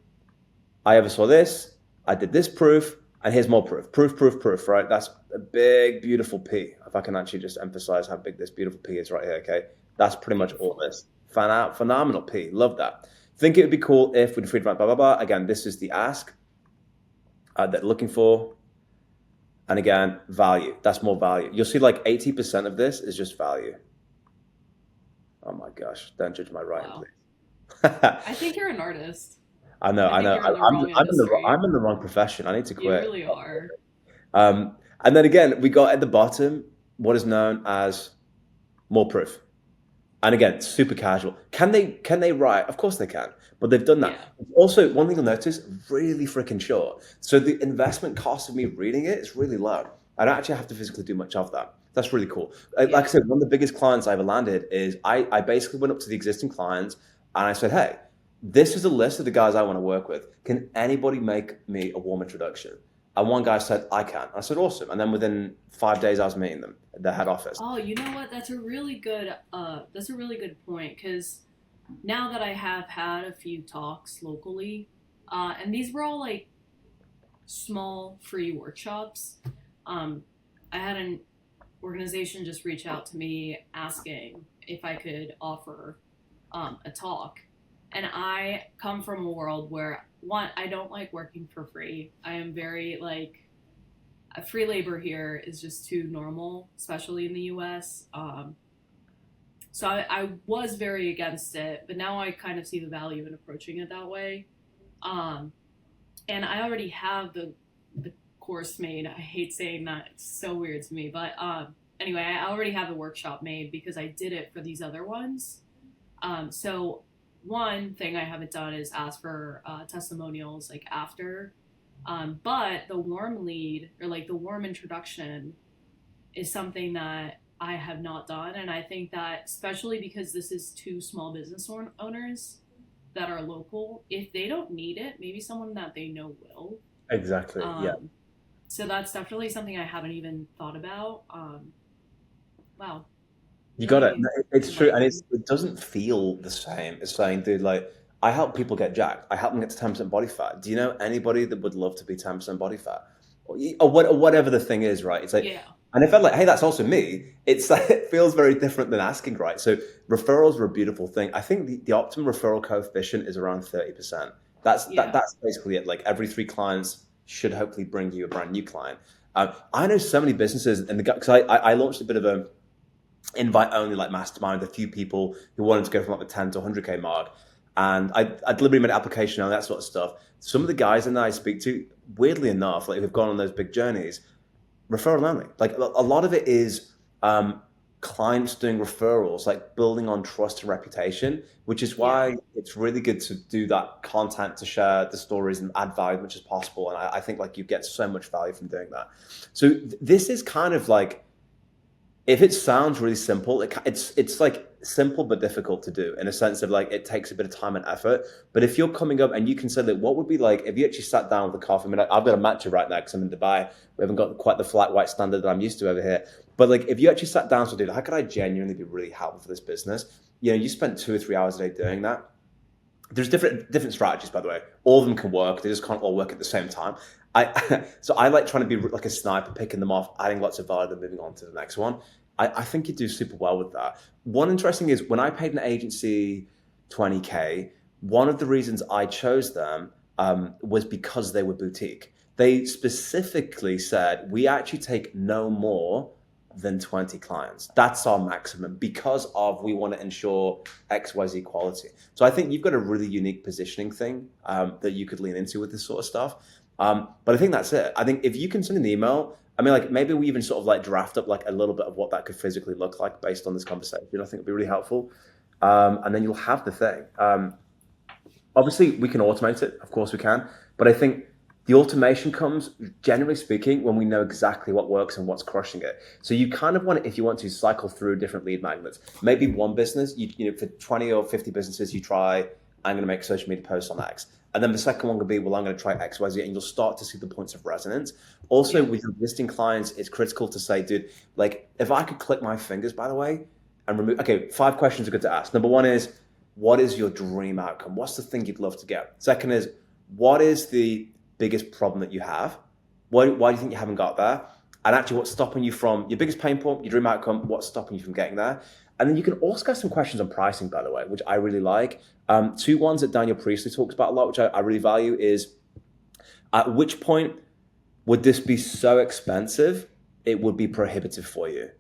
I ever saw this. I did this proof, and here's more proof. Proof, proof, proof, right? That's a big, beautiful P. If I can actually just emphasize how big this beautiful P is right here, okay? That's pretty much all Beautiful. this. Phenomenal P. Love that. Think it would be cool if we'd freed blah, blah, blah. Again, this is the ask that they're looking for. And again, value. That's more value. You'll see like 80% of this is just value. Oh my gosh. Don't judge my writing, Wow. please. I think you're an artist. I know, I I think know. you're in the wrong industry. I'm in the wrong profession. I need to You quit. really are. And then again, we got at the bottom what is known as more proof. And again, super casual. Can they write? Of course they can, but they've done that. Yeah. Also, one thing you'll notice, really freaking short. So the investment cost of me reading it is really low. I don't actually have to physically do much of that. That's really cool. Like I Yeah. said, one of the biggest clients I ever landed is I basically went up to the existing clients and I said, hey, this is a list of the guys I want to work with. Can anybody make me a warm introduction? And one guy said, I can. I said, awesome. And then within 5 days, I was meeting them at the head office. Oh, you know what? That's a really good point because now that I have had a few talks locally, and these were all like small free workshops. I had an organization just reach out to me asking if I could offer a talk. And I come from a world where, one, I don't like working for free. I am very like, free labor here is just too normal, especially in the US. So I was very against it, but now I kind of see the value in approaching it that way. Um, and I already have the course made. I hate saying that; it's so weird to me. But anyway, I already have the workshop made because I did it for these other ones. So one thing I haven't done is ask for testimonials like after. But the warm lead or like the warm introduction is something that I have not done, and I think that especially because this is two small business owners that are local, if they don't need it, maybe someone that they know will. Exactly. Yeah. So that's definitely something I haven't even thought about. Wow, You got it. really It's true, and enlightening. it doesn't feel the same as saying, dude, like I help people get jacked. I help them get to 10% body fat. Do you know anybody that would love to be 10% body fat, or whatever the thing is, right? It's like, Yeah, and if I'm like, hey, that's also me. It's like it feels very different than asking, right? So referrals are a beautiful thing. I think the optimum referral coefficient is around 30%. yeah, That's basically it. Like every 3 clients should hopefully bring you a brand new client. I know so many businesses, and because I launched a bit of invite only like mastermind, a few people who wanted to go from like the 10 to 100K mark. And I deliberately made an application on that sort of stuff. Some of the guys in there I speak to, weirdly enough, like who've gone on those big journeys, referral only. Like a lot of it is clients doing referrals, like building on trust and reputation, which is Yeah. why it's really good to do that content to share the stories and add value as much as possible. And I think like you get so much value from doing that. So this is kind of like, if it sounds really simple, it's like simple but difficult to do in a sense of like it takes a bit of time and effort. But if you're coming up and you consider that, what would be like if you actually sat down with a coffee? I mean, I've got a matcha right now because I'm in Dubai. We haven't got quite the flat white standard that I'm used to over here. But like if you actually sat down to do, how could I genuinely be really helpful for this business? You know, you spend 2 or 3 hours a day doing that. There's different strategies, by the way. All of them can work. They just can't all work at the same time. So I like trying to be like a sniper, picking them off, adding lots of value, then moving on to the next one. I think you do super well with that. One interesting is when I paid an agency 20K, one of the reasons I chose them was because they were boutique. They specifically said, we actually take no more than 20 clients. That's our maximum because of we want to ensure XYZ quality. So I think you've got a really unique positioning thing that you could lean into with this sort of stuff. But I think that's it. I think if you can send an email, I mean, like maybe we even sort of like draft up like a little bit of what that could physically look like based on this conversation. I think it'd be really helpful. And then you'll have the thing. Obviously, we can automate it. Of course we can. But I think the automation comes, generally speaking, when we know exactly what works and what's crushing it. So you kind of want to, if you want to cycle through different lead magnets, maybe one business, you know, for 20 or 50 businesses, you try, I'm going to make social media posts on X. And then the second one could be, well, I'm going to try X, Y, Z, and you'll start to see the points of resonance. Also, Yeah. with your existing clients, it's critical to say, dude, like, if I could click my fingers, by the way, and remove, okay, 5 questions are good to ask. Number one is, what is your dream outcome? What's the thing you'd love to get? Second is, what is the biggest problem that you have? Why do you think you haven't got there? And actually, what's stopping you from your biggest pain point, your dream outcome? What's stopping you from getting there? And then you can also ask some questions on pricing, by the way, which I really like. 2 ones that Daniel Priestley talks about a lot, which I really value, is at which point would this be so expensive it would be prohibitive for you?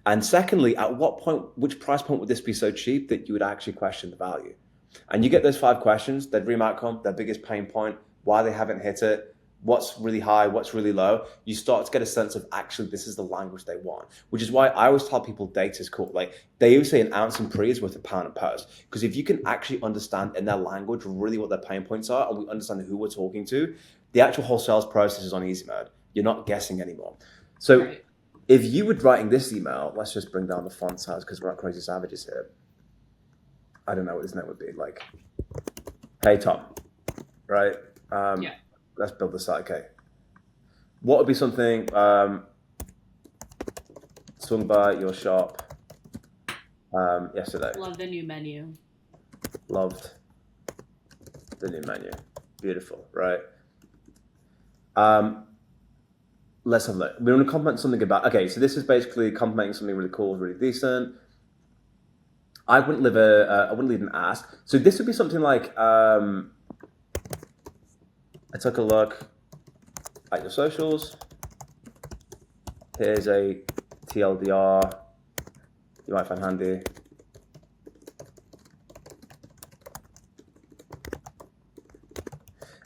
And secondly, at what point, which price point would this be so cheap that you would actually question the value? And you get those 5 questions, their dream outcome, their biggest pain point, why they haven't hit it, what's really high, what's really low. You start to get a sense of actually this is the language they want, which is why I always tell people data is cool. Like they always say an ounce in pre is worth a pound in post. Because if you can actually understand in their language really what their pain points are and we understand who we're talking to, the actual whole sales process is on easy mode. You're not guessing anymore. So Right. if you were writing this email, let's just bring down the font size because we're not crazy savages here. I don't know what his name would be. Like, hey, Tom, right? Yeah. Let's build this out. Okay. What would be something swung by your shop yesterday? Love the new menu. Loved the new menu. Beautiful, right? Let's have a look. We're going to compliment something about. Okay, so this is basically complimenting something really cool, really decent. I wouldn't leave an ask. So this would be something like, I took a look at your socials. Here's a TLDR you might find handy.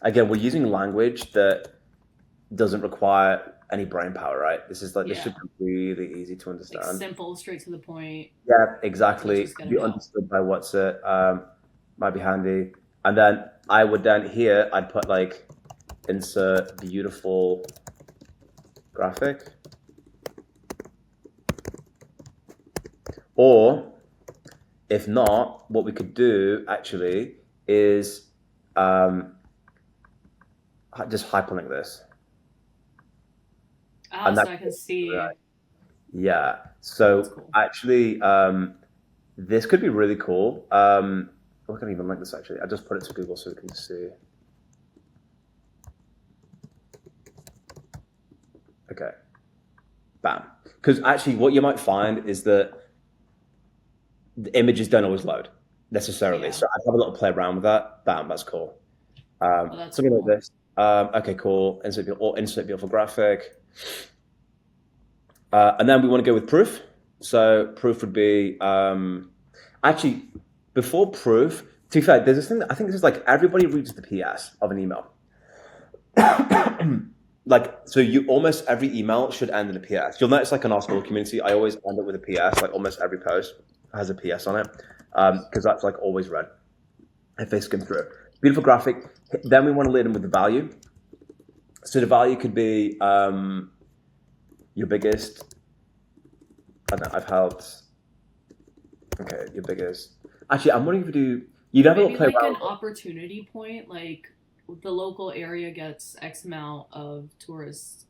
Again, we're using language that doesn't require any brain power, right? This is like, this Yeah. should be really easy to Like understand. simple, straight to the point. Yeah, exactly. Just gonna Be go. understood by what's it. Might be handy. And then I would then here, I'd put like, insert beautiful graphic. Or if not, what we could do actually is just hyperlink this. Oh, And so that- I can see. right. Yeah. So That's cool. actually, this could be really cool. We can even link this actually. I just put it to Google so we can see. Okay. Bam. Because actually, what you might find is that the images don't always load necessarily. Yeah. So I have a little play around with that. Bam, that's cool. That's Something cool. like this. Okay, cool. Insert beautiful graphic. And then we want to go with proof. So proof would be actually before proof. To be fair, there's this thing that I think this is like everybody reads the PS of an email. Like so, you almost every email should end in a PS. You'll notice like in our school community, I always end up with a PS. Like almost every post has a PS on it because that's like always read if they skim through. Beautiful graphic. Then we want to lead them with the value. So the value could be your biggest. I don't know, I've helped. Okay, your biggest. Actually, I'm wondering if you do. You'd have a Maybe little play like an around. opportunity point, like the local area gets X amount of tourists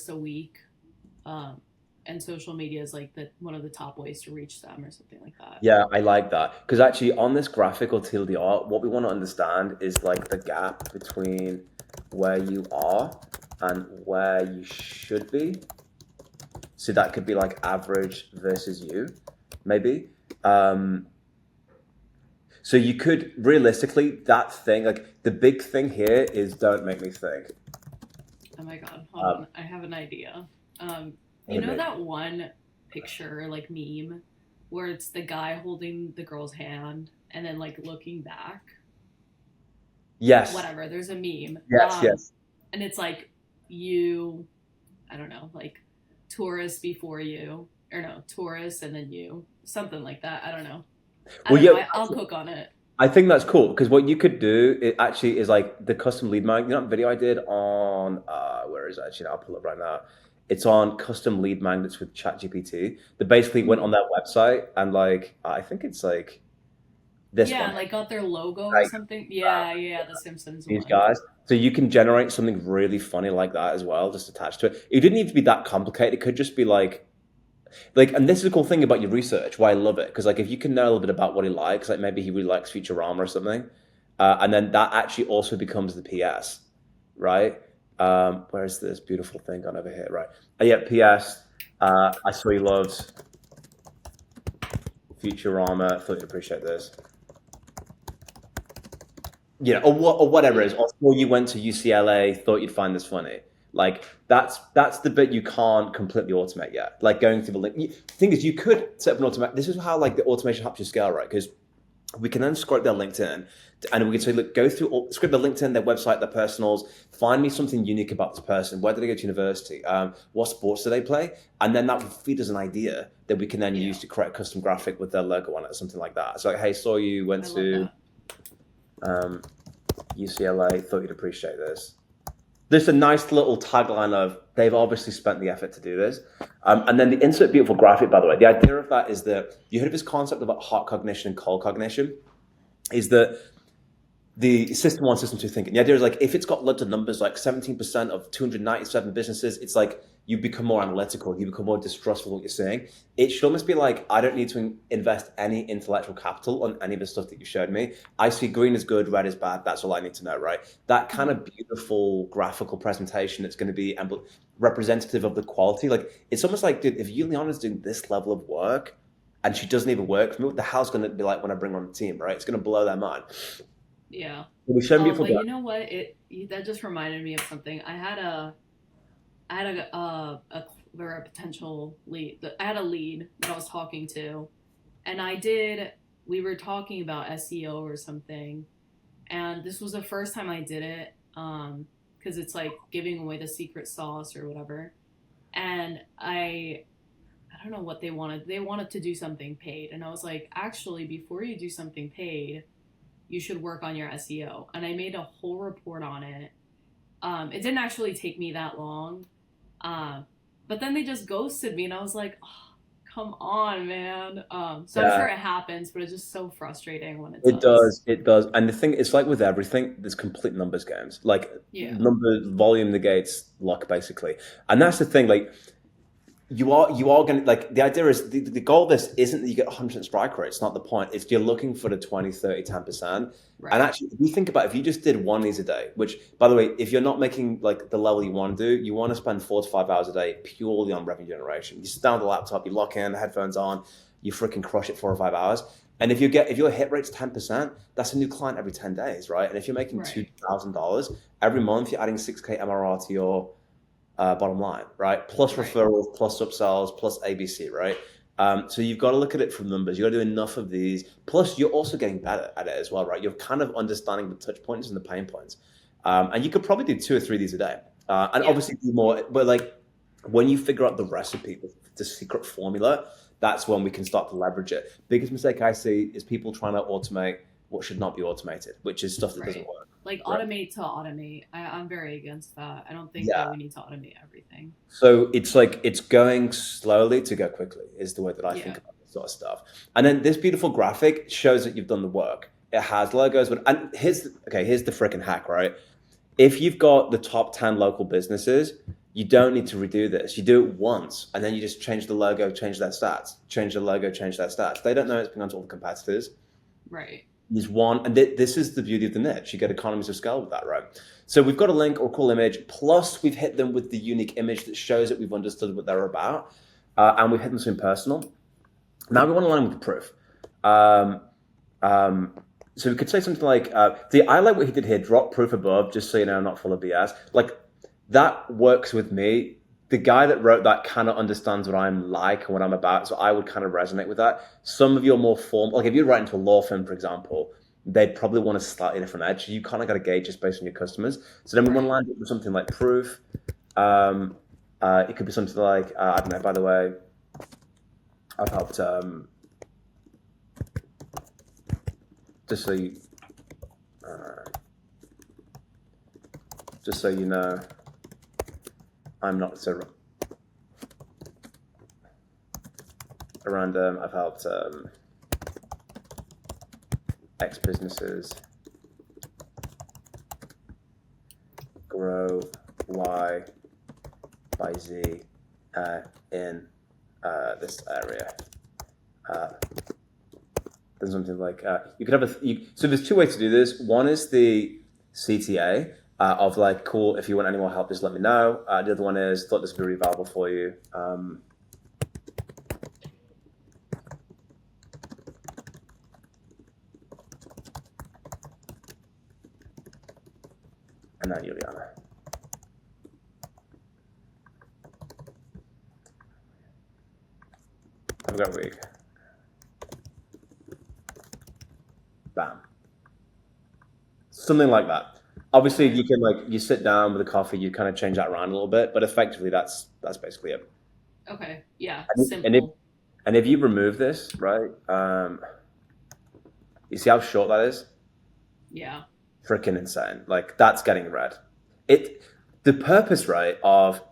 a week, um, and social media is like the one of the top ways to reach them or something like that. Yeah, I like that because actually on this graphic or TLDR, what we want to understand is like the gap between where you are and where you should be. So that could be like average versus you, maybe. Um, so you could realistically that thing like the big thing here is don't make me think. Oh my god, hold Um, on, I have an idea. You hit know me. that one picture like meme where it's the guy holding the girl's hand and then like looking back? Yes, Whatever, there's a meme. yes, yes. And it's like you, I don't know, like tourists before you, or no, tourists and then you, something like that. I don't know. I Well, don't know. yeah, I'll cook on it. I think that's cool because what you could do it actually is like the custom lead magnet. You know that video I did on where is it actually? I'll pull it right now. It's on custom lead magnets with ChatGPT. That basically went on Hmm. their website and like I think it's like this Yeah, one, and like got their logo or like something. Yeah, yeah, the Simpsons these one. guys. So you can generate something really funny like that as well, just attached to it. It didn't need to be that complicated. It could just be like, and this is a cool thing about your research, why I love it, because like if you can know a little bit about what he likes, like maybe he really likes Futurama or something, and then that actually also becomes the PS, right? Where's this beautiful thing gone over here, right? Yeah, PS. I saw you loved Futurama. Thought you'd appreciate this. Or whatever it is. Yeah. Or saw you went to UCLA. Thought you'd find this funny. Like that's the bit you can't completely automate yet. Like going through the link. The thing is, you could set up an automate. This is how like the automation helps you scale, right? Because we can then scrape their LinkedIn, and we can say, look, go through, scrape their LinkedIn, their website, their personals, find me something unique about this person. Where did they go to university? What sports do they play? And then that will feed us an idea that we can then use Yeah. to create a custom graphic with their logo on it or something like that. So like, hey, saw you went I love to that. um, UCLA, thought you'd appreciate this. There's a nice little tagline of they've obviously spent the effort to do this. And then the insert beautiful graphic, by the way, the idea of that is that you heard of this concept about hot cognition and cold cognition, is that the system one, system two thinking. The idea is like if it's got loads of numbers, like 17% of 297 businesses, it's like you become more analytical, you become more distrustful of what you're saying. It should almost be like I don't need to invest any intellectual capital on any of the stuff that you showed me. I see green is good, red is bad. That's all I need to know, right? That kind Mhm. of beautiful graphical presentation that's going to be representative of the quality. Like it's almost like, dude, if Juliana's doing this level of work and she doesn't even work for me, what the hell's going to be like when I bring her on the team, right? It's going to blow their mind. Yeah. We show them Oh, beautiful but you graphics. know what? That just reminded me of something. I had a or a potential lead. I had a lead that I was talking to, and we were talking about SEO or something, and this was the first time I did it, because it's like giving away the secret sauce or whatever. And I don't know what they wanted. They wanted to do something paid, and I was like, actually, before you do something paid, you should work on your SEO. And I made a whole report on it. It didn't actually take me that long, um, but then they just ghosted me, and I was like, oh, come on, man. So I'm Yeah, sure it happens, but it's just so frustrating when it it does. does. It does. And the thing, it's like with everything, there's complete numbers games. Like Yeah. number volume negates luck, basically. And that's the thing. Like you are going to like the idea is the goal of this isn't that you get 100% strike rate. It's not the point. It's you're looking for the 20, 30, 10%. And Right. actually, if you think about it, if you just did one of these a day, which by the way, if you're not making like the level you want to do, you want to spend 4 to 5 hours a day purely on revenue generation. You sit down with the laptop, you lock in, headphones on, you freaking crush it 4 or 5 hours. And if your hit rate's 10%, that's a new client every 10 days, right? And if you're making Right. $2,000 every month, you're adding 6K MRR to your bottom line, right? Plus Right. referrals, plus upsells, plus ABC, right? So you've got to look at it from numbers. You've got to do enough of these. Plus, you're also getting better at it as well, right? You're kind of understanding the touch points and the pain points. And you could probably do 2 or 3 of these a day. And Yeah. obviously do more, but like when you figure out the recipe, the secret formula, that's when we can start to leverage it. Biggest mistake I see is people trying to automate what should not be automated, which is stuff that doesn't Right. work. Like Right. automate to automate. I'm very against that. I don't think Yeah. that we need to automate everything. So it's like it's going slowly to go quickly is the way that I think Yeah. about this sort of stuff. And then this beautiful graphic shows that you've done the work. It has logos, but and here's the freaking hack, right? If you've got the top 10 local businesses, you don't need to redo this. You do it once and then you just change the logo, change their stats, change the logo, change their stats. They don't know it's been on to all the competitors. Right. Use one, and this is the beauty of the niche. You get economies of scale with that, right? So we've got a link or cool image, plus we've hit them with the unique image that shows that we've understood what they're about, and we've hit them something personal. Now we want to line with the proof. Um, so we could say something like, I like what he did here, drop proof above, just so you know I'm not full of BS. Like, that works with me. The guy that wrote that kind of understands what I'm like and what I'm about, so I would kind of resonate with that. Some of your more formal, like if you're writing to a law firm, for example, they'd probably want a slightly different edge. You kind of got to gauge just based on your customers. So then we want to Right. line up with something like proof. It could be something like, I don't know, by the way, I've helped, just so you, uh, just so you know, I'm not so random. I've helped X businesses grow Y by Z in this area. Then something like you could have so there's 2 ways to do this. One is the CTA of like, cool, if you want any more help, just let me know. The other one is, thought this would be really valuable for you. And then Juliana. Have a great week. Bam. Something like that. Obviously, Okay. you can like you sit down with a coffee, you kind of change that around a little bit, but effectively that's basically it. Okay. Yeah. And if Simple. and if you remove this, right, you see how short that is? Yeah. Freaking insane. Like that's getting read. It the purpose, right, of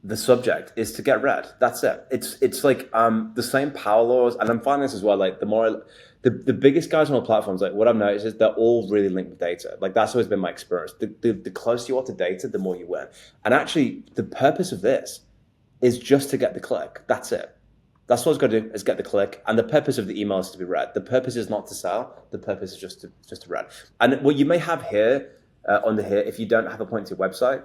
the subject is to get read. That's it. It's like the same power laws, and I'm finding this as well. Like the biggest guys on the platforms, like what I've noticed is they're all really linked with data. Like that's always been my experience. The closer you are to data, the more you win. And actually, the purpose of this is just to get the click. That's it. That's what it's got to do is get the click. And the purpose of the email is to be read. The purpose is not to sell. The purpose is just to read. And what you may have here under here, if you don't have a point to your website.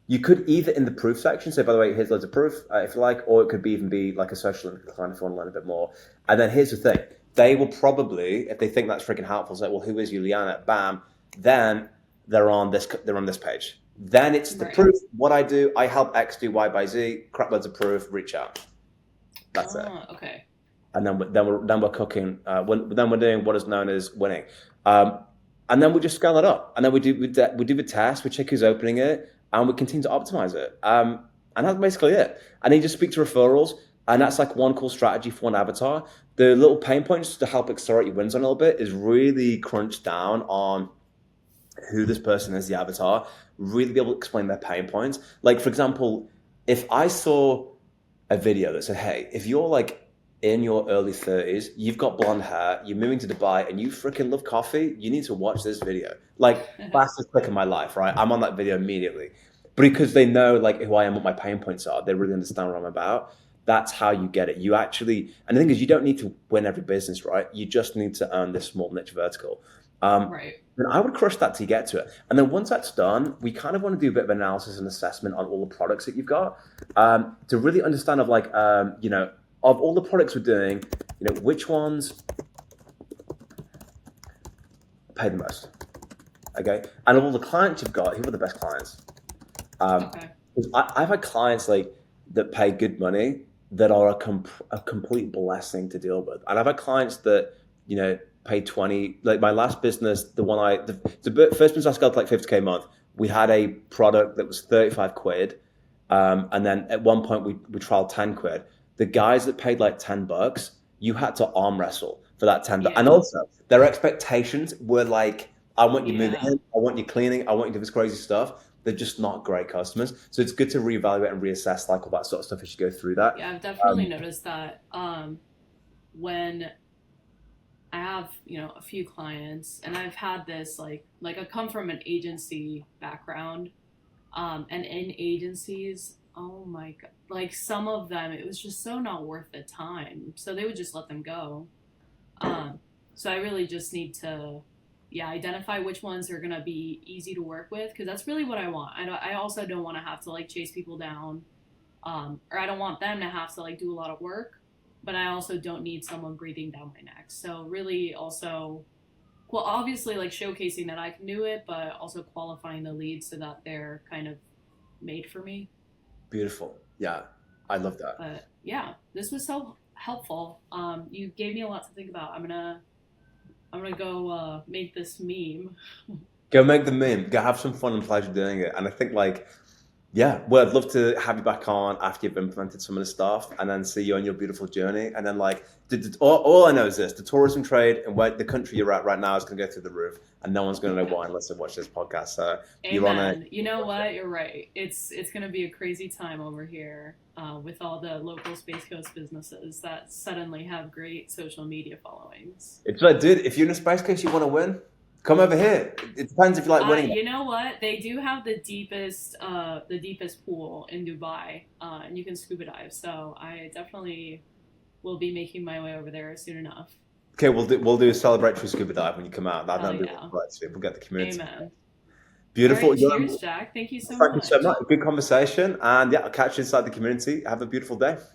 You could either in the proof section say, by the way, here's loads of proof, if you like, or it could even be like a social link client if you want to learn a bit more. And then here's the thing. They will probably, if they think that's freaking helpful, say, well, who is Juliana? Bam. Then they're on this page. Then it's the Right. proof. What I do, I help X do Y by Z, crap loads of proof, reach out. That's it. Okay. And then we're cooking. Then we're doing what is known as winning. And then we just scale it up. And then we do the test. We check who's opening it, and we continue to optimize it. And that's basically it. And then you just speak to referrals, and that's like one cool strategy for one avatar. The little pain points to help accelerate your wins on a little bit is really crunch down on who this person is, the avatar. Really be able to explain their pain points. Like for example, if I saw a video that said, "Hey, if you're like in your early 30s, you've got blonde hair, you're moving to Dubai, and you freaking love coffee, you need to watch this video." Like, fastest click in my life, right? I'm on that video immediately. But because they know like who I am, what my pain points are, they really understand what I'm about. That's how you get it. You actually, and the thing is, you don't need to win every business, right? You just need to earn this small niche vertical. Right. And I would crush that to get to it. And then once that's done, we kind of want to do a bit of analysis and assessment on all the products that you've got to really understand of like, of all the products we're doing, which ones pay the most. Okay, and of all the clients you've got, who are the best clients? Um, Okay. 'Cause I've had clients like that pay good money that are a complete blessing to deal with, and I've had clients that pay 20. Like my last business, first business I scaled to like 50K a month. We had a product that was 35 quid, and then at one point we trialed 10 quid. The guys that paid like $10, you had to arm wrestle for that 10, and Yeah. also their expectations were like, I want you moving Yeah. in, I want you cleaning, I want you to do this crazy stuff. They're just not great customers. So it's good to reevaluate and reassess like all that sort of stuff as you go through that. Yeah, I've definitely Um, noticed that when I have, a few clients and I've had this like I come from an agency background, and in agencies, oh my god, like some of them it was just so not worth the time. So they would just let them go. Um, so I really just need to, yeah, identify which ones are gonna be easy to work with because that's really what I want. I also don't want to have to like chase people down, or I don't want them to have to like do a lot of work, but I also don't need someone breathing down my neck. So really, also, well, obviously like showcasing that I can do it, but also qualifying the leads so that they're kind of made for me. Beautiful. Yeah, I love that. But yeah, this was so helpful. You gave me a lot to think about. I'm gonna go make this meme. Go make the meme. Go have some fun and pleasure doing it. And I think like, yeah, well, I'd love to have you back on after you've implemented some of the stuff and then see you on your beautiful journey. And then like, all I know is this, the tourism trade and where the country you're at right now is going to go through the roof and no one's going to know why unless they watch this podcast. So you're on a, Amen. You know what? You're right. It's gonna be a crazy time over here with all the local Space Coast businesses that suddenly have great social media followings. it's like, dude, if you're in a space case you want to win, come over here. It depends if you like winning. You know what? They do have the deepest pool in Dubai, and you can scuba dive. So I definitely will be making my way over there soon enough. Okay, we'll do a celebratory scuba dive when you come out. Hell That'll be yeah. right. We'll get the community. Amen. All Beautiful. right. Cheers, Jack. Thank you so Thank you so much. much. Good conversation. And yeah, I'll catch you inside the community. Have a beautiful day.